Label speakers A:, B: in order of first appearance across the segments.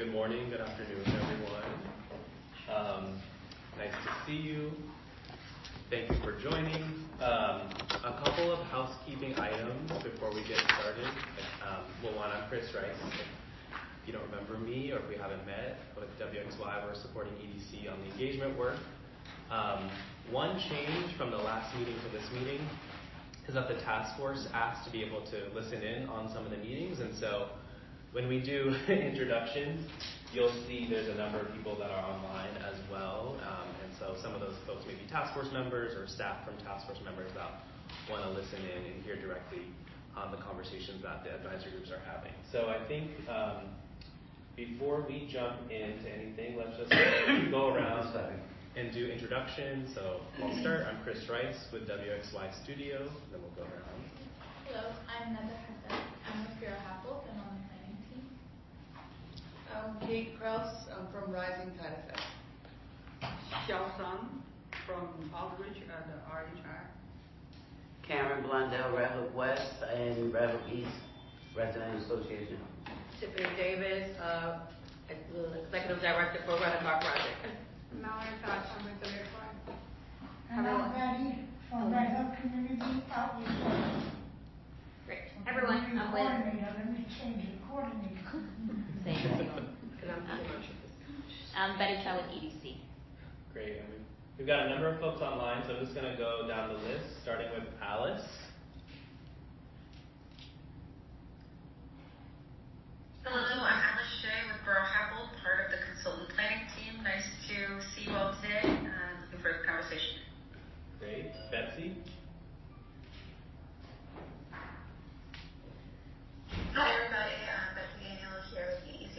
A: Good morning, good afternoon, everyone. Nice to see you. Thank you for joining. A couple of housekeeping items before we get started. I'm Chris Rice. If you don't remember me or if we haven't met, with WXY, we're supporting EDC on the engagement work. One change from the last meeting to this meeting is that the task force asked to be able to listen in on some of the meetings, and so when we do introductions, you'll see there's a number of people that are online as well, and so some of those folks may be task force members or staff from task force members that want to listen in and hear directly on the conversations that the advisory groups are having. So I think before we jump into anything, let's just go around and do introductions. So I'll start. I'm Chris Rice with WXY Studio, then we'll go around.
B: Hello, I'm Nada Hassan. I'm with Bureau Happel. I'm on the planning team.
C: I'm Kate Krause. I'm from Rising Tide Effect.
D: Xiao Sun from Outreach at the RHI.
E: Karen Blondell, Red Hook West and Red Hook East Resident Association.
F: Tiffany Davis, Executive Director for Red Hook Project.
G: Mallory Thatch, I'm with WXY.
H: And I'm Betty from Red Hook Community Outreach.
B: Great. Everyone, I'm with.
H: Coordinator. Let me change it. Coordinator.
B: I'm Betty Chow with EDC.
A: Great. And we've got a number of folks online, so I'm just going to go down the list, starting with Alice.
I: Hello, I'm Alice Shea with Bureau Happel, part of the consultant planning team. Nice to see you all today. Looking for the conversation.
A: Great. Betsy.
J: Hi everybody, I'm Betsy Daniel here with EDC.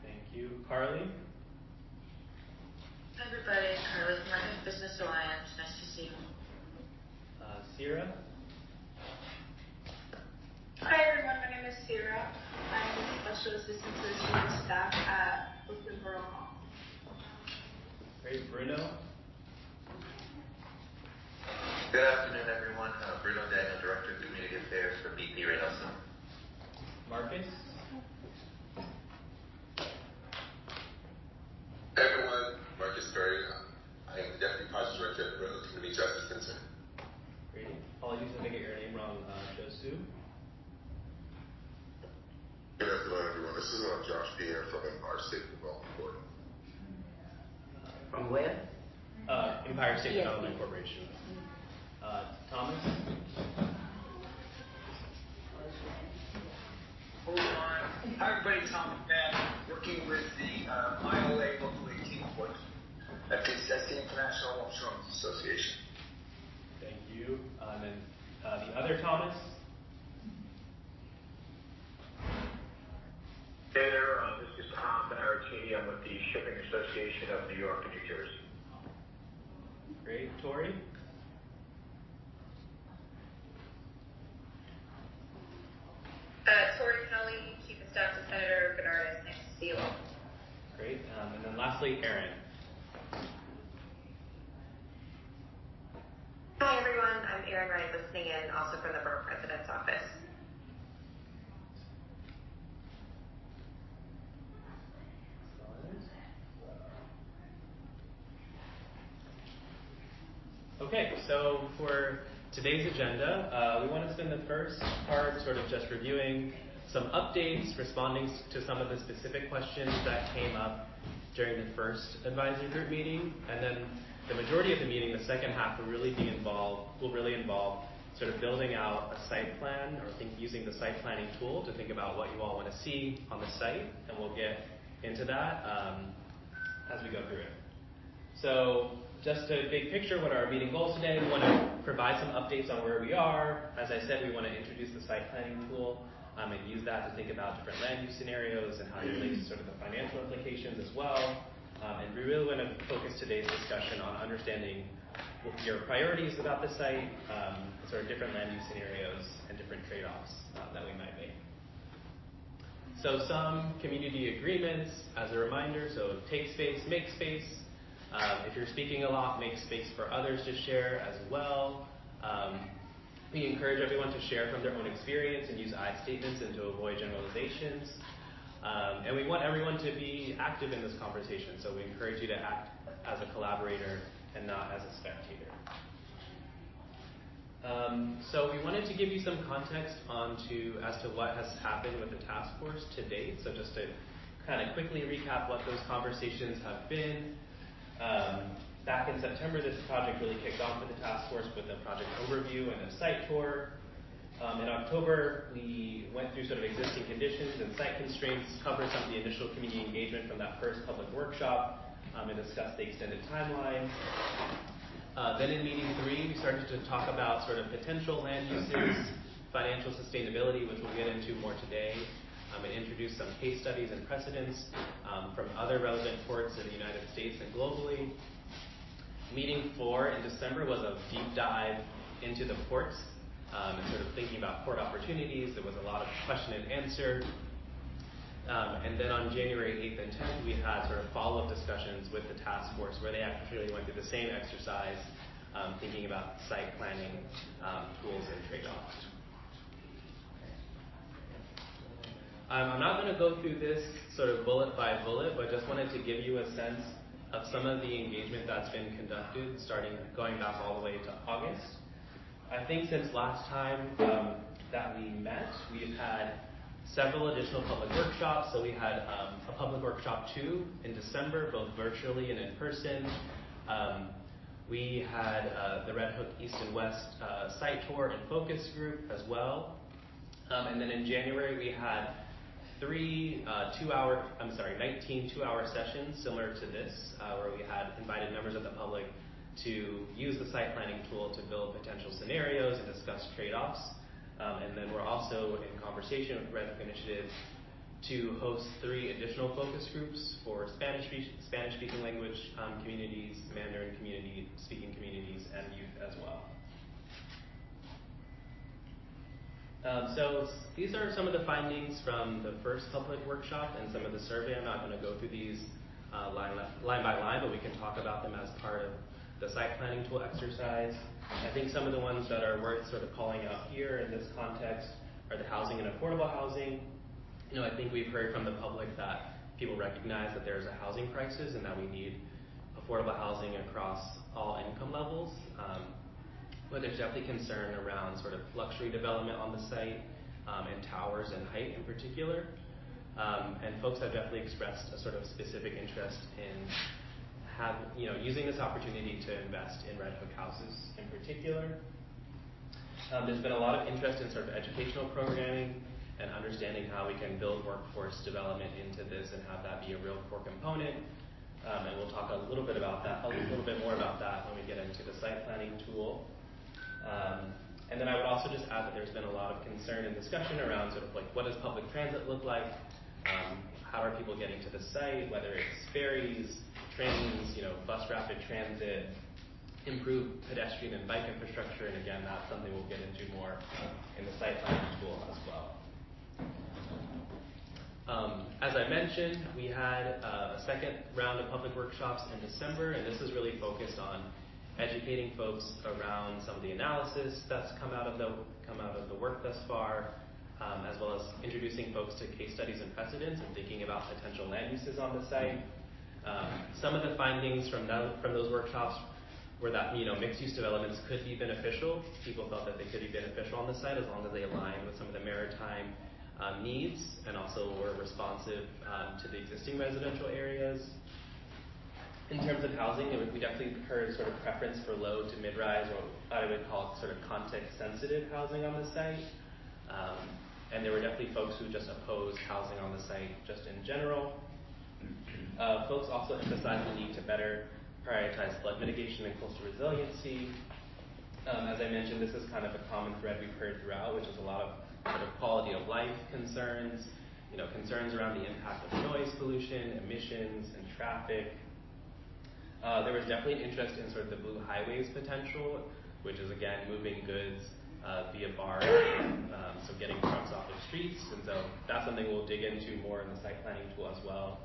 A: Thank you. Carly.
J: Hi everybody, Carly from Market Business Alliance. Nice to see you.
A: Sierra.
G: Hi everyone, my name is Sierra. I'm the Special Assistant to the Senior Staff at Brooklyn Borough Hall.
A: Great. Bruno.
K: Good afternoon, everyone. Bruno Daniel, Director of Community Affairs for BP Reynosa.
A: Marcus.
L: Hey everyone, Marcus Perry. I am the Deputy Project Director at the Red Hook Community Justice Center.
A: Great. Apologies if I get your name wrong, Josu.
L: Good afternoon, everyone. This is Josh Pierre from Empire State Development Board.
E: From where?
A: Empire State Development Corporation. Thomas.
M: Hold on. Hi everybody, Tom McMahon, working with the ILA Local 18 Board. That's the International Longshoremen's Association.
A: Thank you. And then the other Thomas.
N: Hey there, this is Tom Barrattini. I'm with the Shipping Association of New York and New Jersey.
A: Great. Tori.
J: Tori Kelly, Chief of Staff to Senator Bernardus. Nice to see you all.
A: Great. And then lastly, Erin.
J: Hi everyone, I'm Erin Wright, listening in, also from the Borough President's Office.
A: Okay, so for today's agenda, we want to spend the first part sort of just reviewing some updates, responding to some of the specific questions that came up during the first advisory group meeting, and then the majority of the meeting, the second half, will really involve sort of building out a site plan or using the site planning tool to think about what you all want to see on the site, and we'll get into that as we go through it. So just a big picture, what are our meeting goals today? We want to provide some updates on where we are. As I said, we want to introduce the site planning tool and use that to think about different land use scenarios and how it relates to sort of the financial implications as well. And we really want to focus today's discussion on understanding your priorities about the site, sort of different land use scenarios and different trade-offs that we might make. So some community agreements as a reminder, so take space, make space. If you're speaking a lot, make space for others to share as well. We encourage everyone to share from their own experience and use I statements and to avoid generalizations. And we want everyone to be active in this conversation, so we encourage you to act as a collaborator and not as a spectator. So we wanted to give you some context as to what has happened with the task force to date. So just to kind of quickly recap what those conversations have been. Back in September, this project really kicked off with the task force with a project overview and a site tour. In October, we went through sort of existing conditions and site constraints, covered some of the initial community engagement from that first public workshop, and discussed the extended timeline. Then in meeting 3, we started to talk about sort of potential land uses, financial sustainability, which we'll get into more today, and introduce some case studies and precedents from other relevant ports in the United States and globally. Meeting 4 in December was a deep dive into the ports and sort of thinking about port opportunities. There was a lot of question and answer. And then on January 8th and 10th, we had sort of follow-up discussions with the task force where they actually went through the same exercise, thinking about site planning tools and trade-offs. I'm not going to go through this sort of bullet by bullet, but just wanted to give you a sense of some of the engagement that's been conducted, going back all the way to August. I think since last time that we met, we've had several additional public workshops. So we had a public workshop 2 in December, both virtually and in person. We had the Red Hook East and West site tour and focus group as well. And then in January, we had 19 two-hour sessions similar to this, where we had invited members of the public to use the site planning tool to build potential scenarios and discuss trade-offs. And then we're also in conversation with Red Hook Initiative to host 3 additional focus groups for Spanish-speaking language communities, Mandarin speaking communities, and youth as well. So these are some of the findings from the first public workshop and some of the survey. I'm not going to go through these line by line, but we can talk about them as part of the site planning tool exercise. I think some of the ones that are worth sort of calling out here in this context are the housing and affordable housing. I think we've heard from the public that people recognize that there's a housing crisis and that we need affordable housing across all income levels. But there's definitely concern around sort of luxury development on the site and towers and height in particular. And folks have definitely expressed a sort of specific interest in using this opportunity to invest in Red Hook houses in particular. There's been a lot of interest in sort of educational programming and understanding how we can build workforce development into this and have that be a real core component. And we'll talk a little bit more about that when we get into the site planning tool. And then I would also just add that there's been a lot of concern and discussion around sort of like what does public transit look like? How are people getting to the site, whether it's ferries, trains, bus rapid transit, improved pedestrian and bike infrastructure, and again, that's something we'll get into more in the site planning tool as well. As I mentioned, we had a second round of public workshops in December, and this is really focused on educating folks around some of the analysis that's come out of the work thus far, as well as introducing folks to case studies and precedents and thinking about potential land uses on the site. Some of the findings from those workshops were that mixed-use developments could be beneficial. People felt that they could be beneficial on the site as long as they aligned with some of the maritime needs and also were responsive to the existing residential areas. In terms of housing, we definitely heard sort of preference for low to mid-rise, or I would call it sort of context-sensitive housing on the site. And there were definitely folks who just opposed housing on the site just in general. Folks also emphasized the need to better prioritize flood mitigation and coastal resiliency. As I mentioned, this is kind of a common thread we've heard throughout, which is a lot of sort of quality of life concerns, concerns around the impact of noise pollution, emissions, and traffic. There was definitely an interest in sort of the Blue Highways potential, which is again moving goods via barge, so getting trucks off the streets, and so that's something we'll dig into more in the site planning tool as well.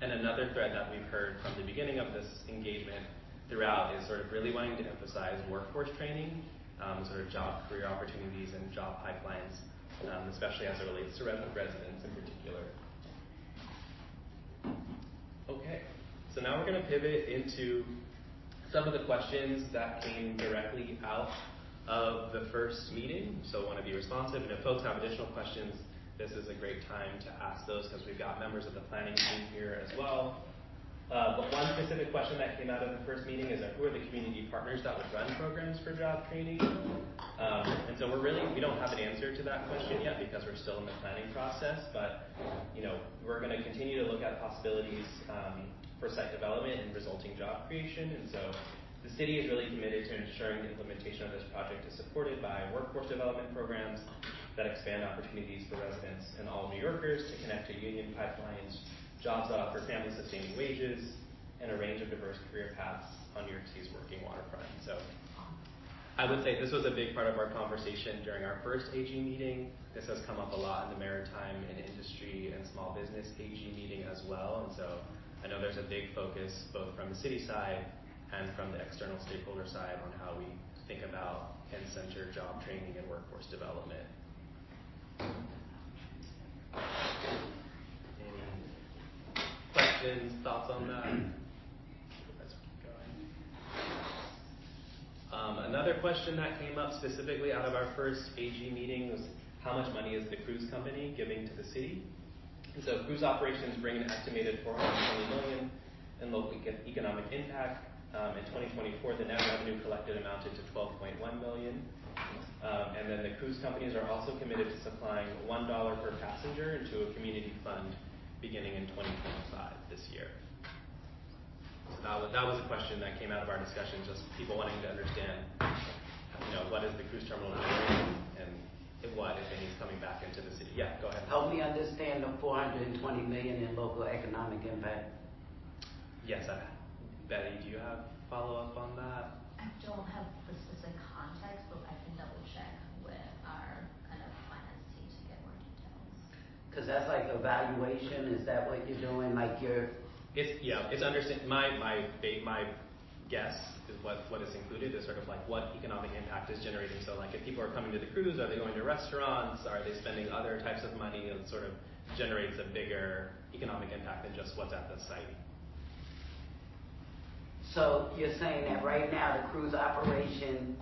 A: And another thread that we've heard from the beginning of this engagement throughout is sort of really wanting to emphasize workforce training, sort of job career opportunities and job pipelines especially as it relates to residents in particular. Okay, so now we're going to pivot into some of the questions that came directly out of the first meeting. So I want to be responsive, and if folks have additional questions, this is a great time to ask those because we've got members of the planning team here as well. But one specific question that came out of the first meeting is who are the community partners that would run programs for job training? And so we don't have an answer to that question yet because we're still in the planning process, but we're going to continue to look at possibilities for site development and resulting job creation. And so the city is really committed to ensuring the implementation of this project is supported by workforce development programs that expand opportunities for residents and all New Yorkers to connect to union pipelines, jobs that offer family-sustaining wages, and a range of diverse career paths on New York City's working waterfront. So I would say this was a big part of our conversation during our first AG meeting. This has come up a lot in the maritime and industry and small business AG meeting as well. And so I know there's a big focus both from the city side and from the external stakeholder side on how we think about and center job training and workforce development. Any questions, thoughts on that? Let's keep going. Another question that came up specifically out of our first AG meeting was how much money is the cruise company giving to the city? And so cruise operations bring an estimated $420 million in local economic impact. In 2024, the net revenue collected amounted to $12.1 million. And then the cruise companies are also committed to supplying $1 per passenger into a community fund beginning in 2025 this year. So that was a question that came out of our discussion, just people wanting to understand, what is the cruise terminal now and what, if any, is coming back into the city. Yeah, go ahead.
E: Help me understand the $420 million in local economic impact.
A: Yes, Betty, do you have follow-up on that?
O: I don't have the specific context, but I can double check with our kind of finance team to get more details.
E: Because that's like evaluation. Is that what you're doing? Like
A: it's understand. My guess is what is included is sort of like what economic impact is generating. So like if people are coming to the cruise, are they going to restaurants? Are they spending other types of money? And sort of generates a bigger economic impact than just what's at the site.
E: So you're saying that right now the cruise operation,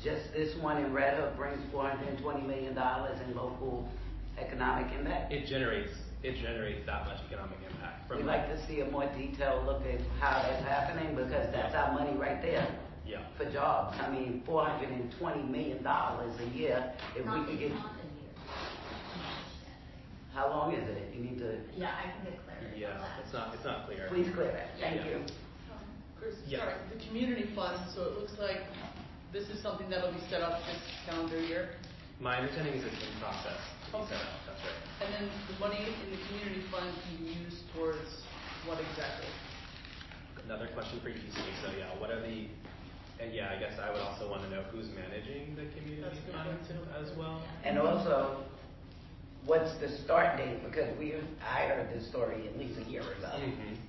E: just this one in Red Hook, brings $420 million in local economic impact?
A: It generates that much economic impact.
E: We'd like to see a more detailed look at how that's happening because that's our money right there.
A: Yeah.
E: For jobs. I mean, $420 million a year. If we could get.
O: Not a year.
E: How long is it? You need to.
O: Yeah, I can get clarity.
A: Yeah, it's not clear.
E: Please clear that. Thank you.
C: Chris,
A: Yeah.
C: sorry, the community fund, so it looks like this is something that'll be set up this calendar year.
A: My understanding is it's in process to be set up. That's right.
C: And then the money in the community fund can be used towards what exactly?
A: Another question for EDC. So yeah, what are the? And yeah, I guess I would also want to know who's managing the community fund as well.
E: And also, what's the start date? Because I heard this story at least a year ago.
A: Mm-hmm.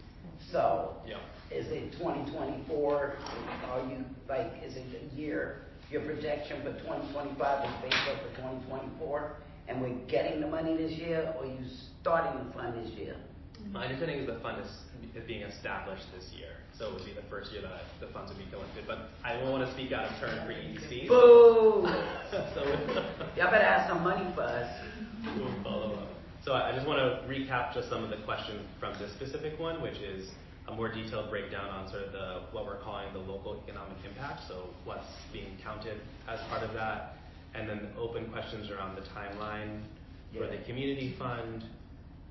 E: So,
A: yeah.
E: Is it 2024? Is it a year? Your projection for 2025 is based off for 2024, and we're getting the money this year, or you starting the fund this year?
A: My understanding is the fund is being established this year, so it would be the first year that the funds would be collected. But I don't want to speak out of turn for EDC.
E: Boo! Y'all better have some money for us.
A: We'll follow up. So I just want to recap just some of the questions from this specific one, which is a more detailed breakdown on sort of what we're calling the local economic impact, so what's being counted as part of that, and then the open questions around the timeline for the community fund,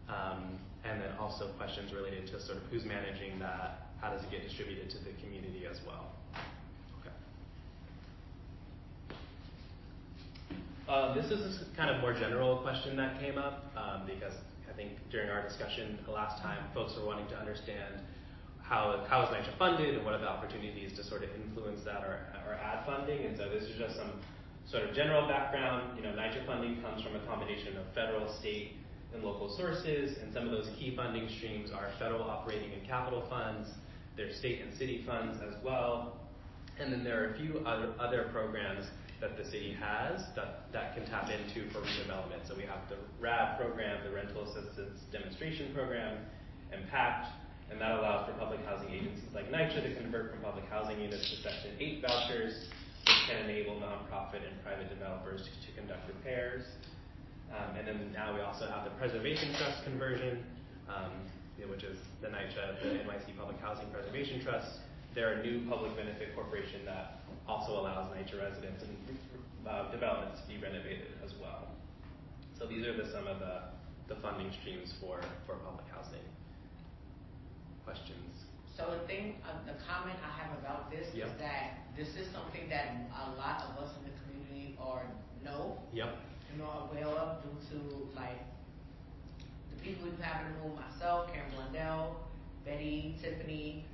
A: and then also questions related to sort of who's managing that, how does it get distributed to the community as well. Okay. This is a kind of more general question that came up because I think during our discussion last time, folks were wanting to understand how is NYCHA funded and what are the opportunities to sort of influence that or add funding. And so this is just some sort of general background. NYCHA funding comes from a combination of federal, state, and local sources, and some of those key funding streams are federal operating and capital funds. There's state and city funds as well. And then there are a few other programs that the city has that can tap into for redevelopment. So we have the RAD program, the Rental Assistance Demonstration Program, and PACT, and that allows for public housing agencies like NYCHA to convert from public housing units to Section 8 vouchers, which can enable nonprofit and private developers to conduct repairs. And then now we also have the Preservation Trust conversion, which is the NYCHA, the NYC Public Housing Preservation Trust. They're a new public benefit corporation that also allows NYCHA residents and developments to be renovated as well. So these are some of the funding streams for public housing. Questions?
P: So the comment I have about this is that this is something that a lot of us in the community know, aware of due to like the people we have in the room, myself, Karen Blundell, Betty, Tiffany,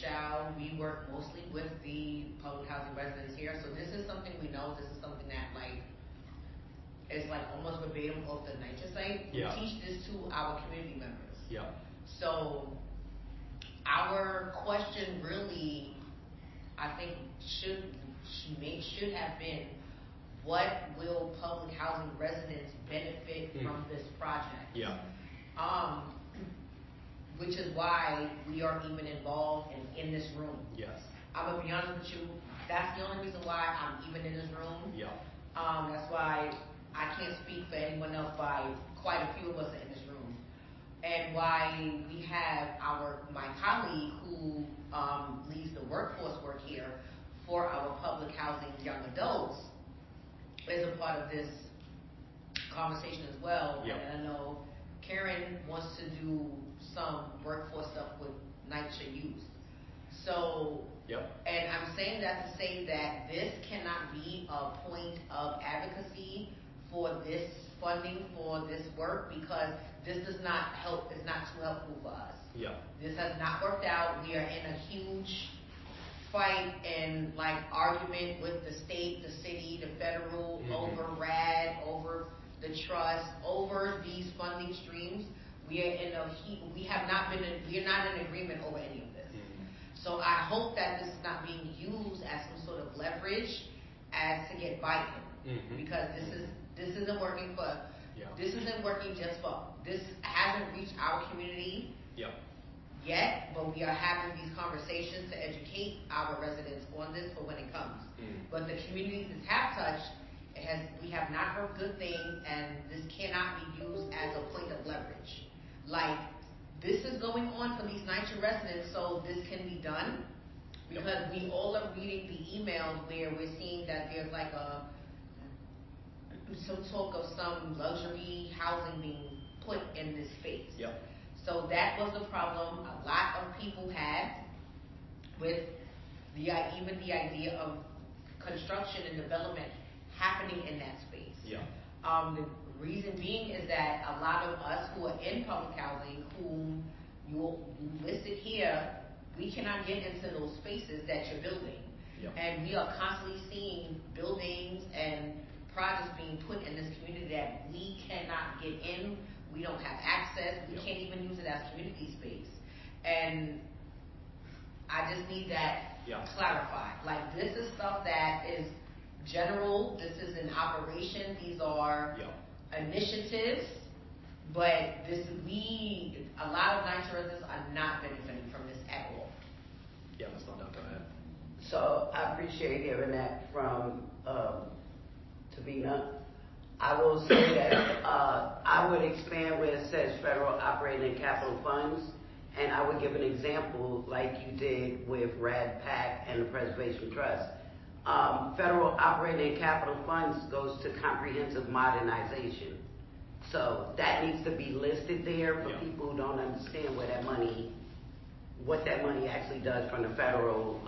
P: Shao. We work mostly with the public housing residents here, so this is something we know. This is something that is almost verbatim off the NYCHA site. We teach this to our community members. So our question really, I think, should have been, what will public housing residents benefit from this project? Which is why we are even involved in this room. I'm gonna be honest with you, that's the only reason why I'm even in this room. That's why I can't speak for anyone else, by quite a few of us in this room. And why we have my colleague who leads the workforce work here for our public housing young adults is a part of this conversation as well. And I know Karen wants to do some workforce stuff with NYCHA youth. So, and I'm saying that to say that this cannot be a point of advocacy for this funding for this work, because this does not help, it's not too helpful for us. This has not worked out. We are in a huge fight and argument with the state, the city, the federal, over RAD, over the trust, over these funding streams. We are not in agreement over any of this. So I hope that this is not being used as some sort of leverage as to get buy-in, because this isn't working for. This isn't working just for. This hasn't reached our community yet, but we are having these conversations to educate our residents on this for when it comes. But the communities this have touched, we have not heard good things, and this cannot be used as a point of leverage. This is going on for these NYCHA residents, so this can be done, because we all are reading the emails where we're seeing that there's some talk of some luxury housing being put in this space. So that was the problem a lot of people had with even the idea of construction and development happening in that space. The reason being is that a lot of us who are in public housing, whom you listed here, we cannot get into those spaces that you're building. And we are constantly seeing buildings and projects being put in this community that we cannot get in. We don't have access. We can't even use it as community space. And I just need that clarified. This is stuff that is general. This is an operation. These are initiatives. But a lot of NYCHA residents are not benefiting from this at all.
A: Ms. Blundell, go ahead.
E: So I appreciate hearing that from Tabina. I will say that I would expand where it says federal operating and capital funds, and I would give an example like you did with RAD PAC and the Preservation Trust. Federal operating and capital funds goes to comprehensive modernization. So that needs to be listed there for people who don't understand what that money actually does from the federal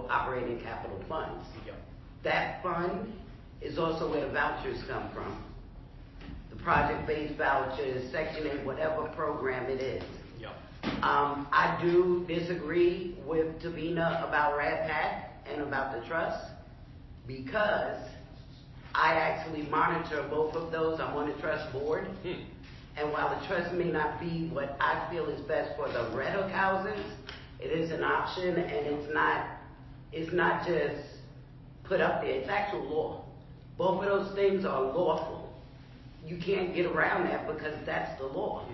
E: operating capital funds. That fund is also where the vouchers come from. The project-based vouchers, Section 8, whatever program it is. I do disagree with Tabina about RADPAC and about the trust, because I actually monitor both of those. I'm on the trust board. And while the trust may not be what I feel is best for the rental houses, it is an option, and it's not just put up there. It's actual law. Both of those things are lawful. You can't get around that because that's the law.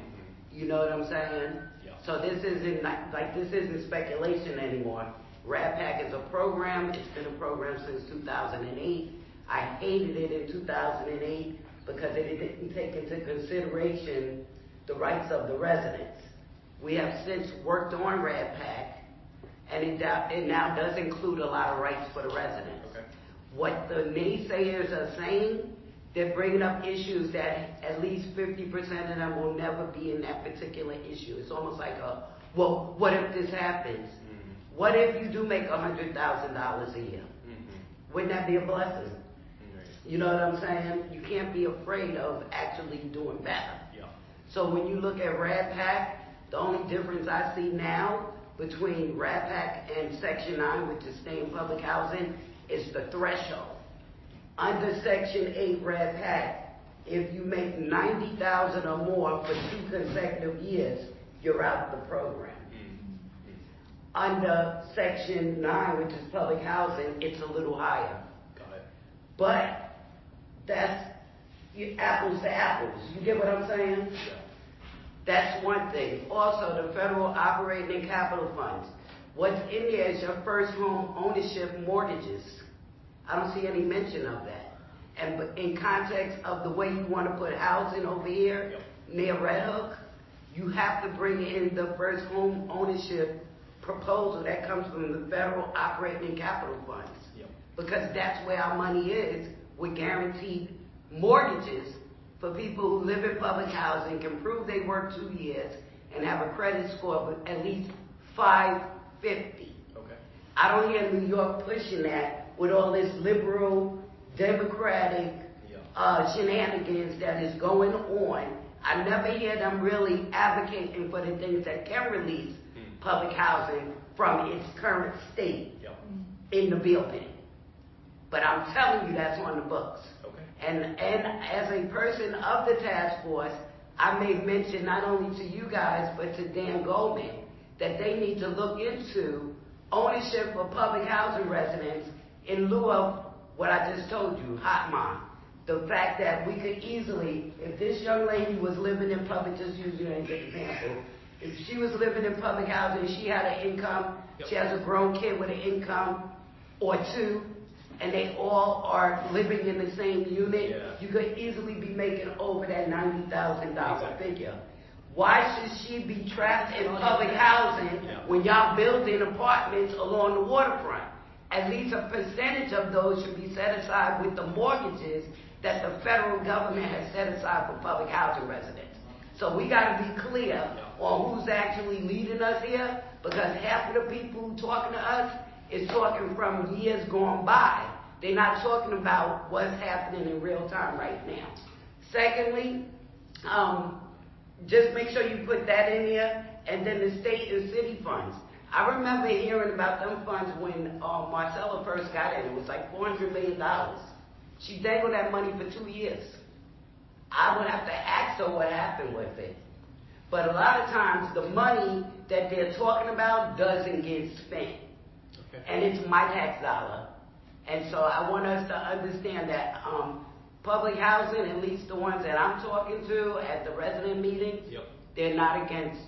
E: You know what I'm saying?
A: Yeah.
E: So this isn't speculation anymore. RADPAC is a program. It's been a program since 2008. I hated it in 2008 because it didn't take into consideration the rights of the residents. We have since worked on RADPAC, and it now does include a lot of rights for the residents.
A: Okay.
E: What the naysayers are saying, they're bringing up issues that at least 50% of them will never be in that particular issue. It's almost like well, what if this happens? Mm-hmm. What if you do make $100,000 a year? Mm-hmm. Wouldn't that be a blessing? Mm-hmm. You know what I'm saying? You can't be afraid of actually doing better. Yeah. So when you look at RADPAC, the only difference I see now between RADPAC and Section 9, which is stay in public housing, is the threshold. Under Section 8 RADPAC, if you make $90,000 or more for 2 consecutive years, you're out of the program. Mm-hmm. Under Section 9, which is public housing, it's a little higher.
A: Got it.
E: But that's apples to apples. You get what I'm saying?
A: Yeah.
E: That's one thing. Also, the federal operating and capital funds. What's in there is your first home ownership mortgages. I don't see any mention of that. And in context of the way you want to put housing over here, yep, near Red Hook, you have to bring in the first home ownership proposal that comes from the federal operating and capital funds. Yep. Because that's where our money is with guaranteed mortgages for people who live in public housing, can prove they work 2 years, and have a credit score of at least 550. Okay. I don't hear New York pushing that with all this liberal, democratic shenanigans that is going on. I never hear them really advocating for the things that can release public housing from its current state in the building. But I'm telling you that's on the books. Okay. And as a person of the task force, I made mention not only to you guys, but to Dan Goldman, that they need to look into ownership of public housing residents in lieu of what I just told you, hot mom. The fact that we could easily, if this young lady was living in public, just use you as an example, if she was living in public housing, she had an income, she has a grown kid with an income or 2, and they all are living in the same unit, you could easily be making over that $90,000 figure. Why should she be trapped in public housing when y'all building apartments along the waterfront? At least a percentage of those should be set aside with the mortgages that the federal government has set aside for public housing residents. So we got to be clear on who's actually leading us here, because half of the people who talking to us is talking from years gone by. They're not talking about what's happening in real time right now. Secondly, just make sure you put that in there, and then the state and city funds. I remember hearing about them funds when Marcella first got in. It was like $400 million. She dangled that money for 2 years. I would have to ask her what happened with it. But a lot of times the money that they're talking about doesn't get spent. Okay. And it's my tax dollar. And so I want us to understand that public housing, at least the ones that I'm talking to at the resident meetings, they're not against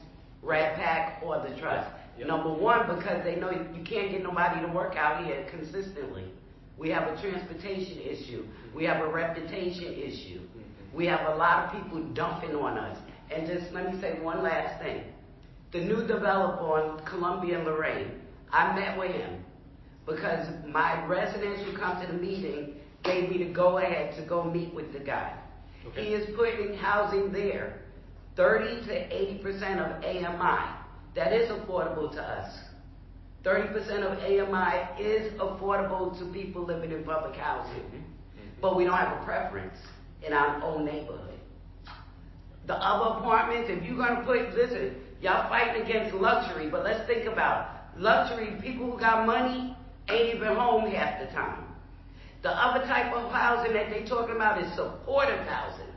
E: RADPAC or the trust. Number one, because they know you can't get nobody to work out here consistently. We have a transportation issue. We have a reputation issue. We have a lot of people dumping on us. And just let me say one last thing. The new developer on Columbia and Lorraine, I met with him because my residents who come to the meeting gave me the go-ahead to go meet with the guy. Okay. He is putting housing there, 30 to 80% of AMI. That is affordable to us. 30% of AMI is affordable to people living in public housing. But we don't have a preference in our own neighborhood. The other apartments, if you're going to put, listen, y'all fighting against luxury, but let's think about luxury. People who got money ain't even home half the time. The other type of housing that they're talking about is supportive housing.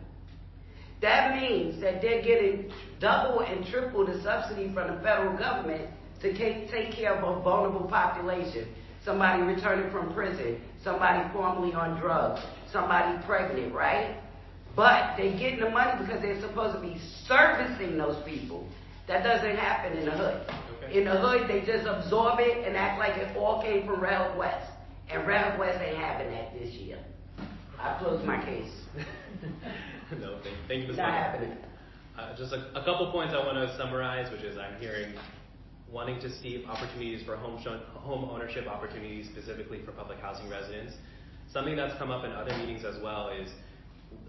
E: That means that they're getting double and triple the subsidy from the federal government to take care of a vulnerable population. somebody returning from prison, somebody formerly on drugs, somebody pregnant, right? But they getting the money because they're supposed to be servicing those people. That doesn't happen in the hood. Okay. In the hood, they just absorb it and act like it all came from Red Hook West. And Red Hook West ain't having that this year. I close my case.
A: No, thank you, Ms.
E: Not happening.
A: Just a couple points I want to summarize, which is I'm hearing wanting to see opportunities for home ownership opportunities specifically for public housing residents. Something that's come up in other meetings as well is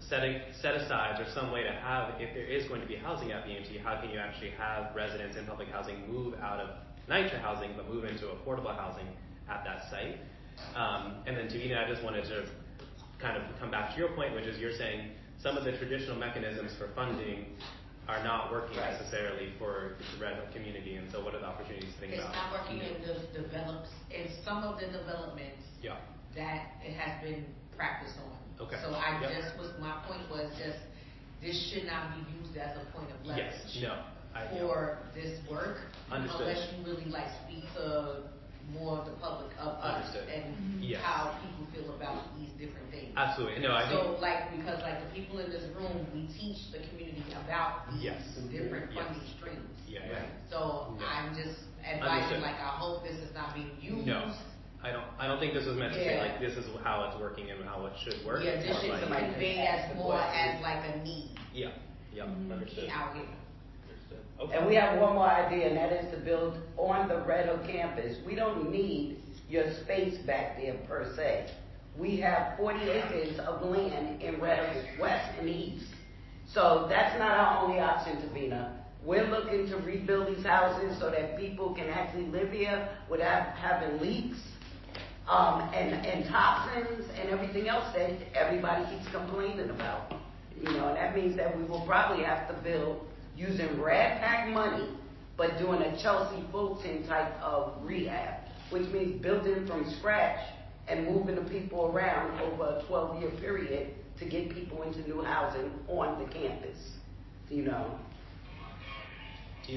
A: set asides or some way to have, if there is going to be housing at BMT, how can you actually have residents in public housing move out of NYCHA housing but move into affordable housing at that site? And then Tavina, I just wanted to kind of come back to your point, which is you're saying some of the traditional mechanisms for funding are not working necessarily for the Red Hook community, and so what are the opportunities to think
P: it's
A: about?
P: It's not working in some of the developments that it has been practiced on. Okay. So my point was just, this should not be used as a point of leverage. For this work.
A: Understood.
P: Unless you really speak to more of the public of us and how people feel about these different things.
A: Absolutely. No,
P: because the people in this room, we teach the community about these different funding streams. So I'm just advising, I hope this is not being used.
A: No, I don't think this was meant to say this is how it's working and how it should work.
P: Yeah, this should be conveyed as more as a need.
A: Understood.
P: Out here.
E: Okay. And we have one more idea, and that is to build on the Red Hook campus. We don't need your space back there per se. We have 40 acres of land in Red Hook West and East. So that's not our only option, Tavina. We're looking to rebuild these houses so that people can actually live here without having leaks and toxins and everything else that everybody keeps complaining about. And that means that we will probably have to build using Red Pack money, but doing a Chelsea Fulton type of rehab, which means building from scratch and moving the people around over a 12-year period to get people into new housing on the campus. Do you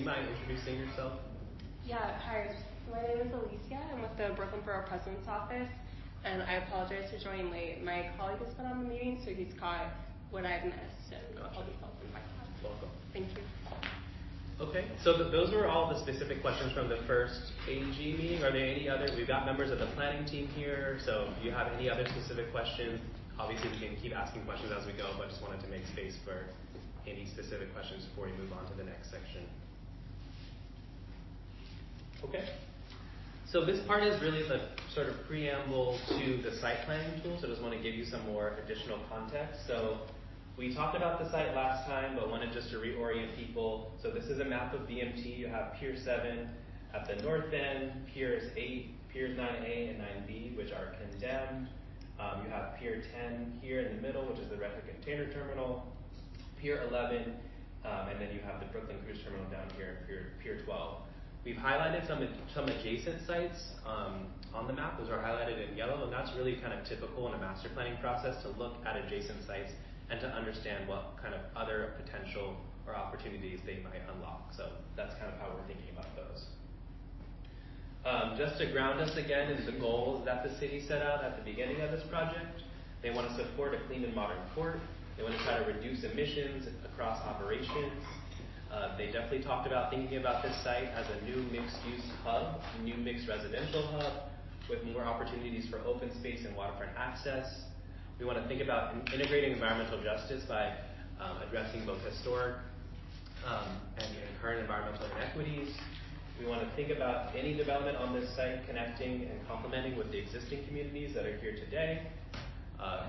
A: mind introducing yourself?
Q: Yeah, hi. My name is Alicia. I'm with the Brooklyn Borough President's Office, and I apologize for joining late. My colleague has been on the meeting, so he's caught what I've missed, and I'll be helping my class.
A: Welcome.
Q: Thank you.
A: Okay, so those were all the specific questions from the first AG meeting. Are there any other? We've got members of the planning team here, so if you have any other specific questions, obviously we can keep asking questions as we go, but I just wanted to make space for any specific questions before we move on to the next section. Okay, so this part is really the sort of preamble to the site planning tool, so I just want to give you some more additional context. So we talked about the site last time, but wanted just to reorient people. So this is a map of BMT. You have Pier 7 at the north end, Piers 9A and 9B, which are condemned. You have Pier 10 here in the middle, which is the Red Hook Container Terminal, Pier 11, and then you have the Brooklyn Cruise Terminal down here, Pier 12. We've highlighted some adjacent sites on the map. Those are highlighted in yellow, and that's really kind of typical in a master planning process to look at adjacent sites and to understand what kind of other potential or opportunities they might unlock. So that's kind of how we're thinking about those. Just to ground us again is the goals that the city set out at the beginning of this project. They want to support a clean and modern port. They want to try to reduce emissions across operations. They definitely talked about thinking about this site as a new mixed-use hub, a new mixed residential hub with more opportunities for open space and waterfront access. We want to think about integrating environmental justice by addressing both historic and current environmental inequities. We want to think about any development on this site connecting and complementing with the existing communities that are here today.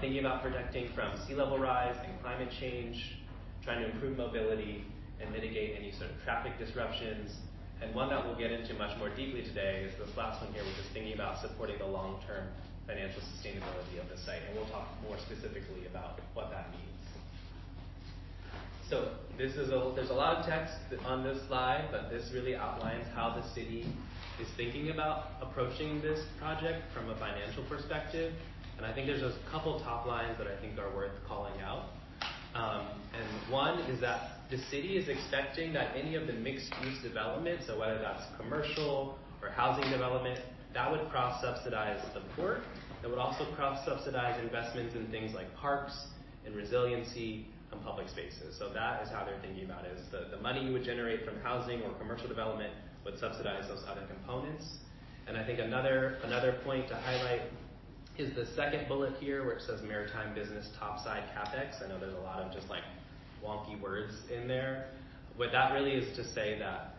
A: Thinking about protecting from sea level rise and climate change, trying to improve mobility and mitigate any sort of traffic disruptions. And one that we'll get into much more deeply today is this last one here, which is thinking about supporting the long-term financial sustainability of the site. And we'll talk more specifically about what that means. So there's a lot of text on this slide, but this really outlines how the city is thinking about approaching this project from a financial perspective. And I think there's a couple top lines that I think are worth calling out. And one is that the city is expecting that any of the mixed-use development, so whether that's commercial or housing development, that would cross-subsidize the port. It would also cross-subsidize investments in things like parks and resiliency and public spaces. So that is how they're thinking about it. Is the money you would generate from housing or commercial development would subsidize those other components. And I think another point to highlight is the second bullet here where it says maritime business topside capex. I know there's a lot of just like wonky words in there. What that really is to say that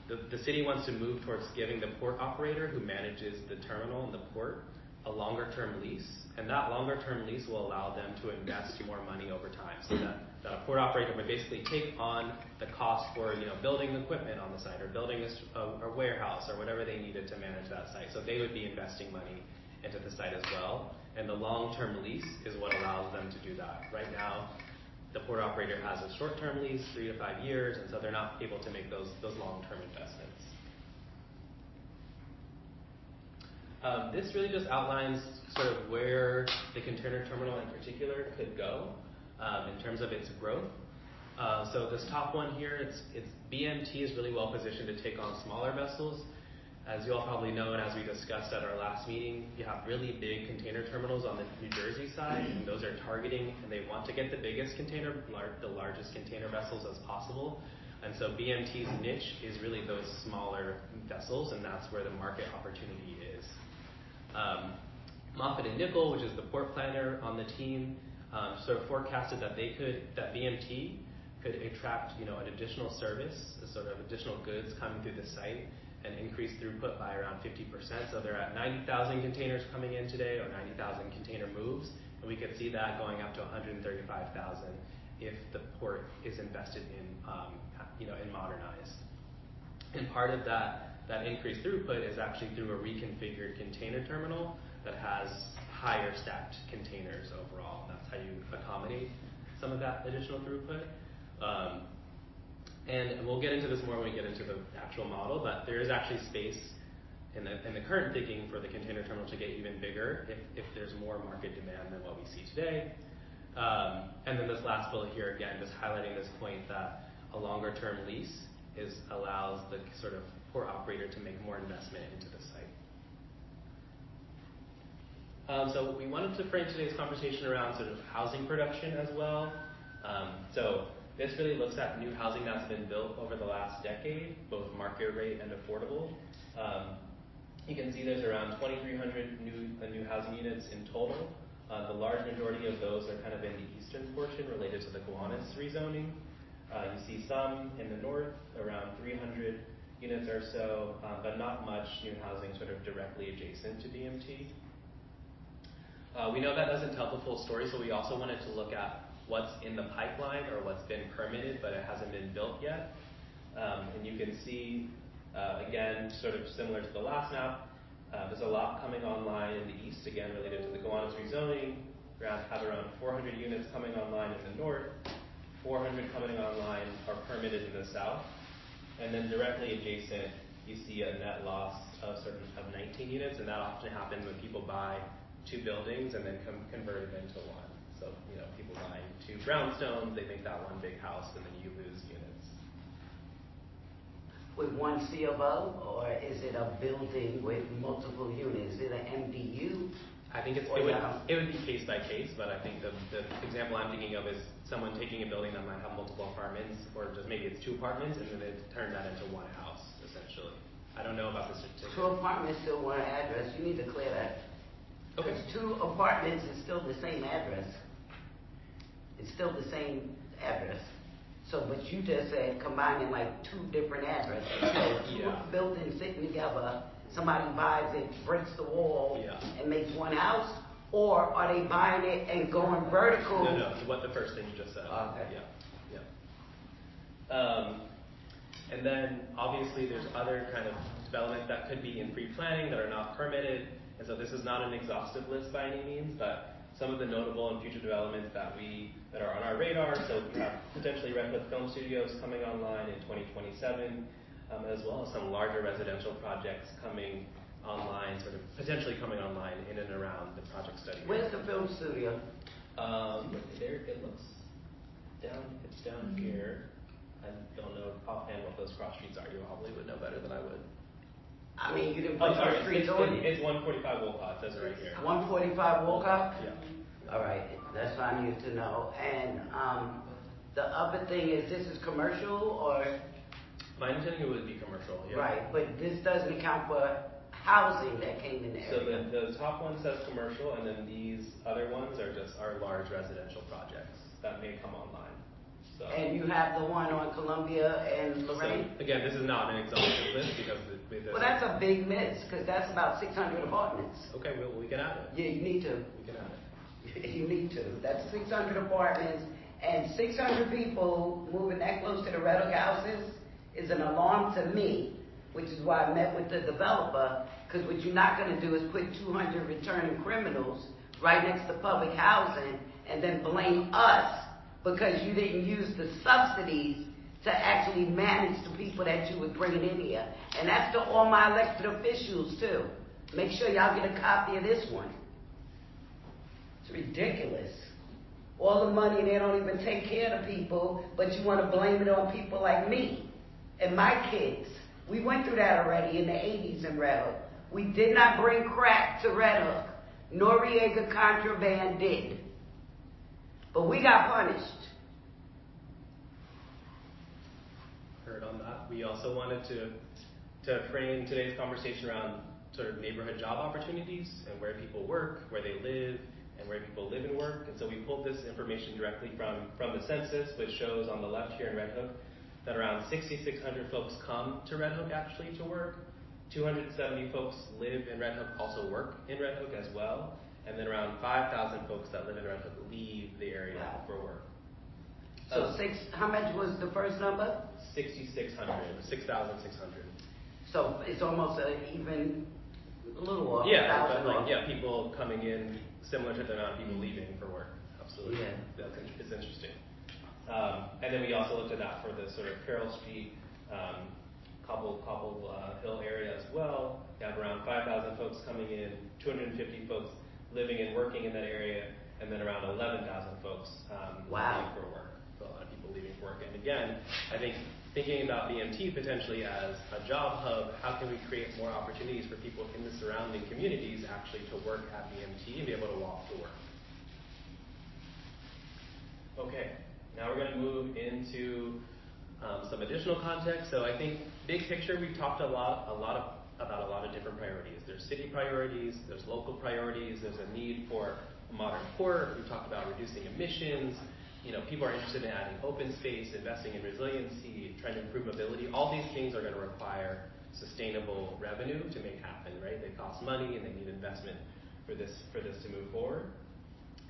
A: the city wants to move towards giving the port operator who manages the terminal and the port a longer term lease, and that longer term lease will allow them to invest more money over time, so that a port operator would basically take on the cost for building equipment on the site or building a warehouse or whatever they needed to manage that site. So they would be investing money into the site as well, and the long term lease is what allows them to do that. Right now, the port operator has a short term lease, 3 to 5 years, and so they're not able to make those long term investments. This really just outlines sort of where the container terminal in particular could go in terms of its growth. So this top one here, it's BMT is really well positioned to take on smaller vessels. As you all probably know, and as we discussed at our last meeting, you have really big container terminals on the New Jersey side, and those are targeting, and they want to get the biggest container, the largest container vessels as possible. And so BMT's niche is really those smaller vessels, and that's where the market opportunity is. Moffitt and Nickel, which is the port planner on the team, sort of forecasted that that BMT could attract, an additional service, sort of additional goods coming through the site, and increase throughput by around 50%. So they're at 90,000 containers coming in today, or 90,000 container moves, and we could see that going up to 135,000 if the port is invested in, and modernized. And part of that increased throughput is actually through a reconfigured container terminal that has higher stacked containers overall. That's how you accommodate some of that additional throughput. And we'll get into this more when we get into the actual model, but there is actually space in the current thinking for the container terminal to get even bigger if there's more market demand than what we see today. And then this last bullet here, again, just highlighting this point that a longer term lease allows the sort of port operator to make more investment into the site. So we wanted to frame today's conversation around sort of housing production as well. So this really looks at new housing that's been built over the last decade, both market rate and affordable. You can see there's around 2,300 new housing units in total. The large majority of those are kind of in the eastern portion related to the Gowanus rezoning. You see some in the north, around 300 units or so, but not much new housing sort of directly adjacent to BMT. We know that doesn't tell the full story, so we also wanted to look at what's in the pipeline or what's been permitted but it hasn't been built yet. And you can see, again, sort of similar to the last map, there's a lot coming online in the east, again, related to the Gowanus rezoning. We have around 400 units coming online in the north, 400 coming online or permitted in the south. And then directly adjacent, you see a net loss of 19 units, and that often happens when people buy 2 buildings and then convert them into one. So, people buy 2 brownstones, they make that one big house, and then you lose units.
E: With one C of O, or is it a building with multiple units? Is it an MDU?
A: I think it would be case by case, but I think the example I'm thinking of is someone taking a building that might have multiple apartments, or just maybe it's 2 apartments, and then they turn that into one house, essentially. I don't know about the certificate.
E: 2 apartments, still one address. You need to clear that. Okay. 2 apartments is still the same address. It's still the same address. So, but you just said combining like 2 different addresses. So 2 buildings sitting together, somebody buys it, breaks the wall, and makes one house, or are they buying it and going vertical?
A: No, what the first thing you just said.
E: Okay.
A: Yeah. And then obviously there's other kind of developments that could be in pre-planning that are not permitted. And so this is not an exhaustive list by any means, but some of the notable and future developments that are on our radar. So we have potentially Redwood Film Studios coming online in 2027, as well as some larger residential projects coming online, sort of potentially coming online in and around the project study.
E: Where's the film studio?
A: There it looks down. It's down here. I don't know offhand what those cross streets are. You probably would know better than I would.
E: I mean, you didn't
A: Oh,
E: put
A: sorry,
E: your streets on it.
A: it's 145 Wolcott, it says it right here.
E: 145 Wolcott?
A: Yeah.
E: All right, that's what I need to know. And the other thing is, this is commercial or?
A: My understanding it would be commercial, yeah.
E: Right, but this doesn't account for housing that came in the
A: So
E: area.
A: the top one says commercial, and then these other ones are just our large residential projects that may come online. So.
E: And you have the one on Columbia and Lorraine?
A: So, again, this is not an exhaustive list because
E: Well, that's a big miss, because that's about 600 apartments.
A: Okay, well, we can add it.
E: Yeah, you need to.
A: We can add it.
E: You need to. That's 600 apartments, and 600 people moving that close to the Red Hook houses is an alarm to me, which is why I met with the developer, because what you're not going to do is put 200 returning criminals right next to public housing and then blame us because you didn't use the subsidies to actually manage the people that you was bringing in here. And that's to all my elected officials, too. Make sure y'all get a copy of this one. It's ridiculous. All the money, they don't even take care of the people, but you want to blame it on people like me and my kids. We went through that already in the 80s in Red Hook. We did not bring crack to Red Hook. Noriega Contraband did. But we got punished.
A: Heard on that. We also wanted to frame today's conversation around sort of neighborhood job opportunities and where people work, where they live, and where people live and work. And so we pulled this information directly from the census, which shows on the left here in Red Hook that around 6,600 folks come to Red Hook actually to work. 270 folks live in Red Hook, also work in Red Hook as well. And then around 5,000 folks that live in Red Hook leave the area for work.
E: So how much was the first number?
A: 6,600.
E: So it's almost even a little off.
A: Yeah, but like, people coming in similar to the amount of people leaving for work. Absolutely. Yeah. It's interesting. And then we also looked at that for the sort of Carroll Street, Cobble Hill area as well. You have around 5,000 folks coming in, 250 folks living and working in that area, and then around 11,000 folks leaving for work. So a lot of people leaving for work. And again, I think thinking about BMT potentially as a job hub, how can we create more opportunities for people in the surrounding communities actually to work at BMT and be able to walk to work? Okay, now we're going to move into some additional context. So I think big picture, we've talked about a lot of different priorities. There's city priorities, there's local priorities, there's a need for a modern port. We've talked about reducing emissions. People are interested in adding open space, investing in resiliency, trying to improve mobility. All these things are going to require sustainable revenue to make happen, right? They cost money and they need investment for this to move forward.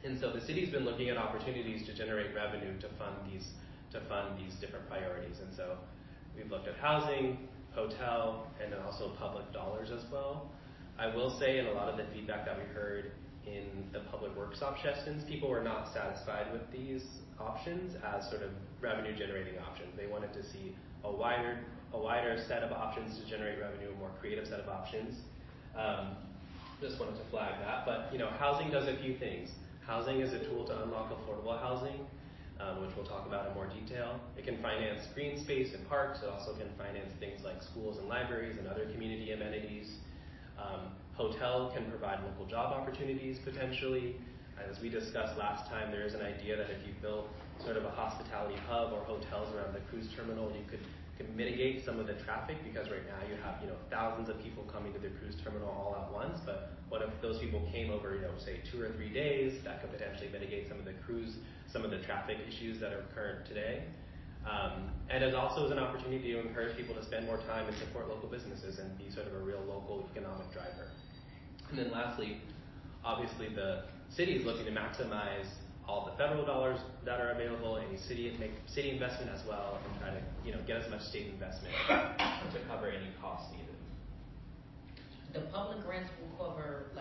A: And so the city's been looking at opportunities to generate revenue to fund these different priorities. And so we've looked at housing, hotel, and then also public dollars as well. I will say in a lot of the feedback that we heard in the public works suggestions, people were not satisfied with these options as sort of revenue generating options. They wanted to see a wider set of options to generate revenue, a more creative set of options. Just wanted to flag that. But housing does a few things. Housing is a tool to unlock affordable housing, which we'll talk about in more detail. It can finance green space and parks. It also can finance things like schools and libraries and other community amenities. Hotel can provide local job opportunities potentially. As we discussed last time, there is an idea that if you build sort of a hospitality hub or hotels around the cruise terminal, you could mitigate some of the traffic, because right now you have thousands of people coming to the cruise terminal all at once. But what if those people came over, say 2 or 3 days? That could potentially mitigate some of the traffic issues that are current today. And it also is an opportunity to encourage people to spend more time and support local businesses and be sort of a real local economic driver. And then lastly, obviously the city is looking to maximize all the federal dollars that are available, any city investment as well, and try to get as much state investment to cover any costs needed.
P: The public grants will cover,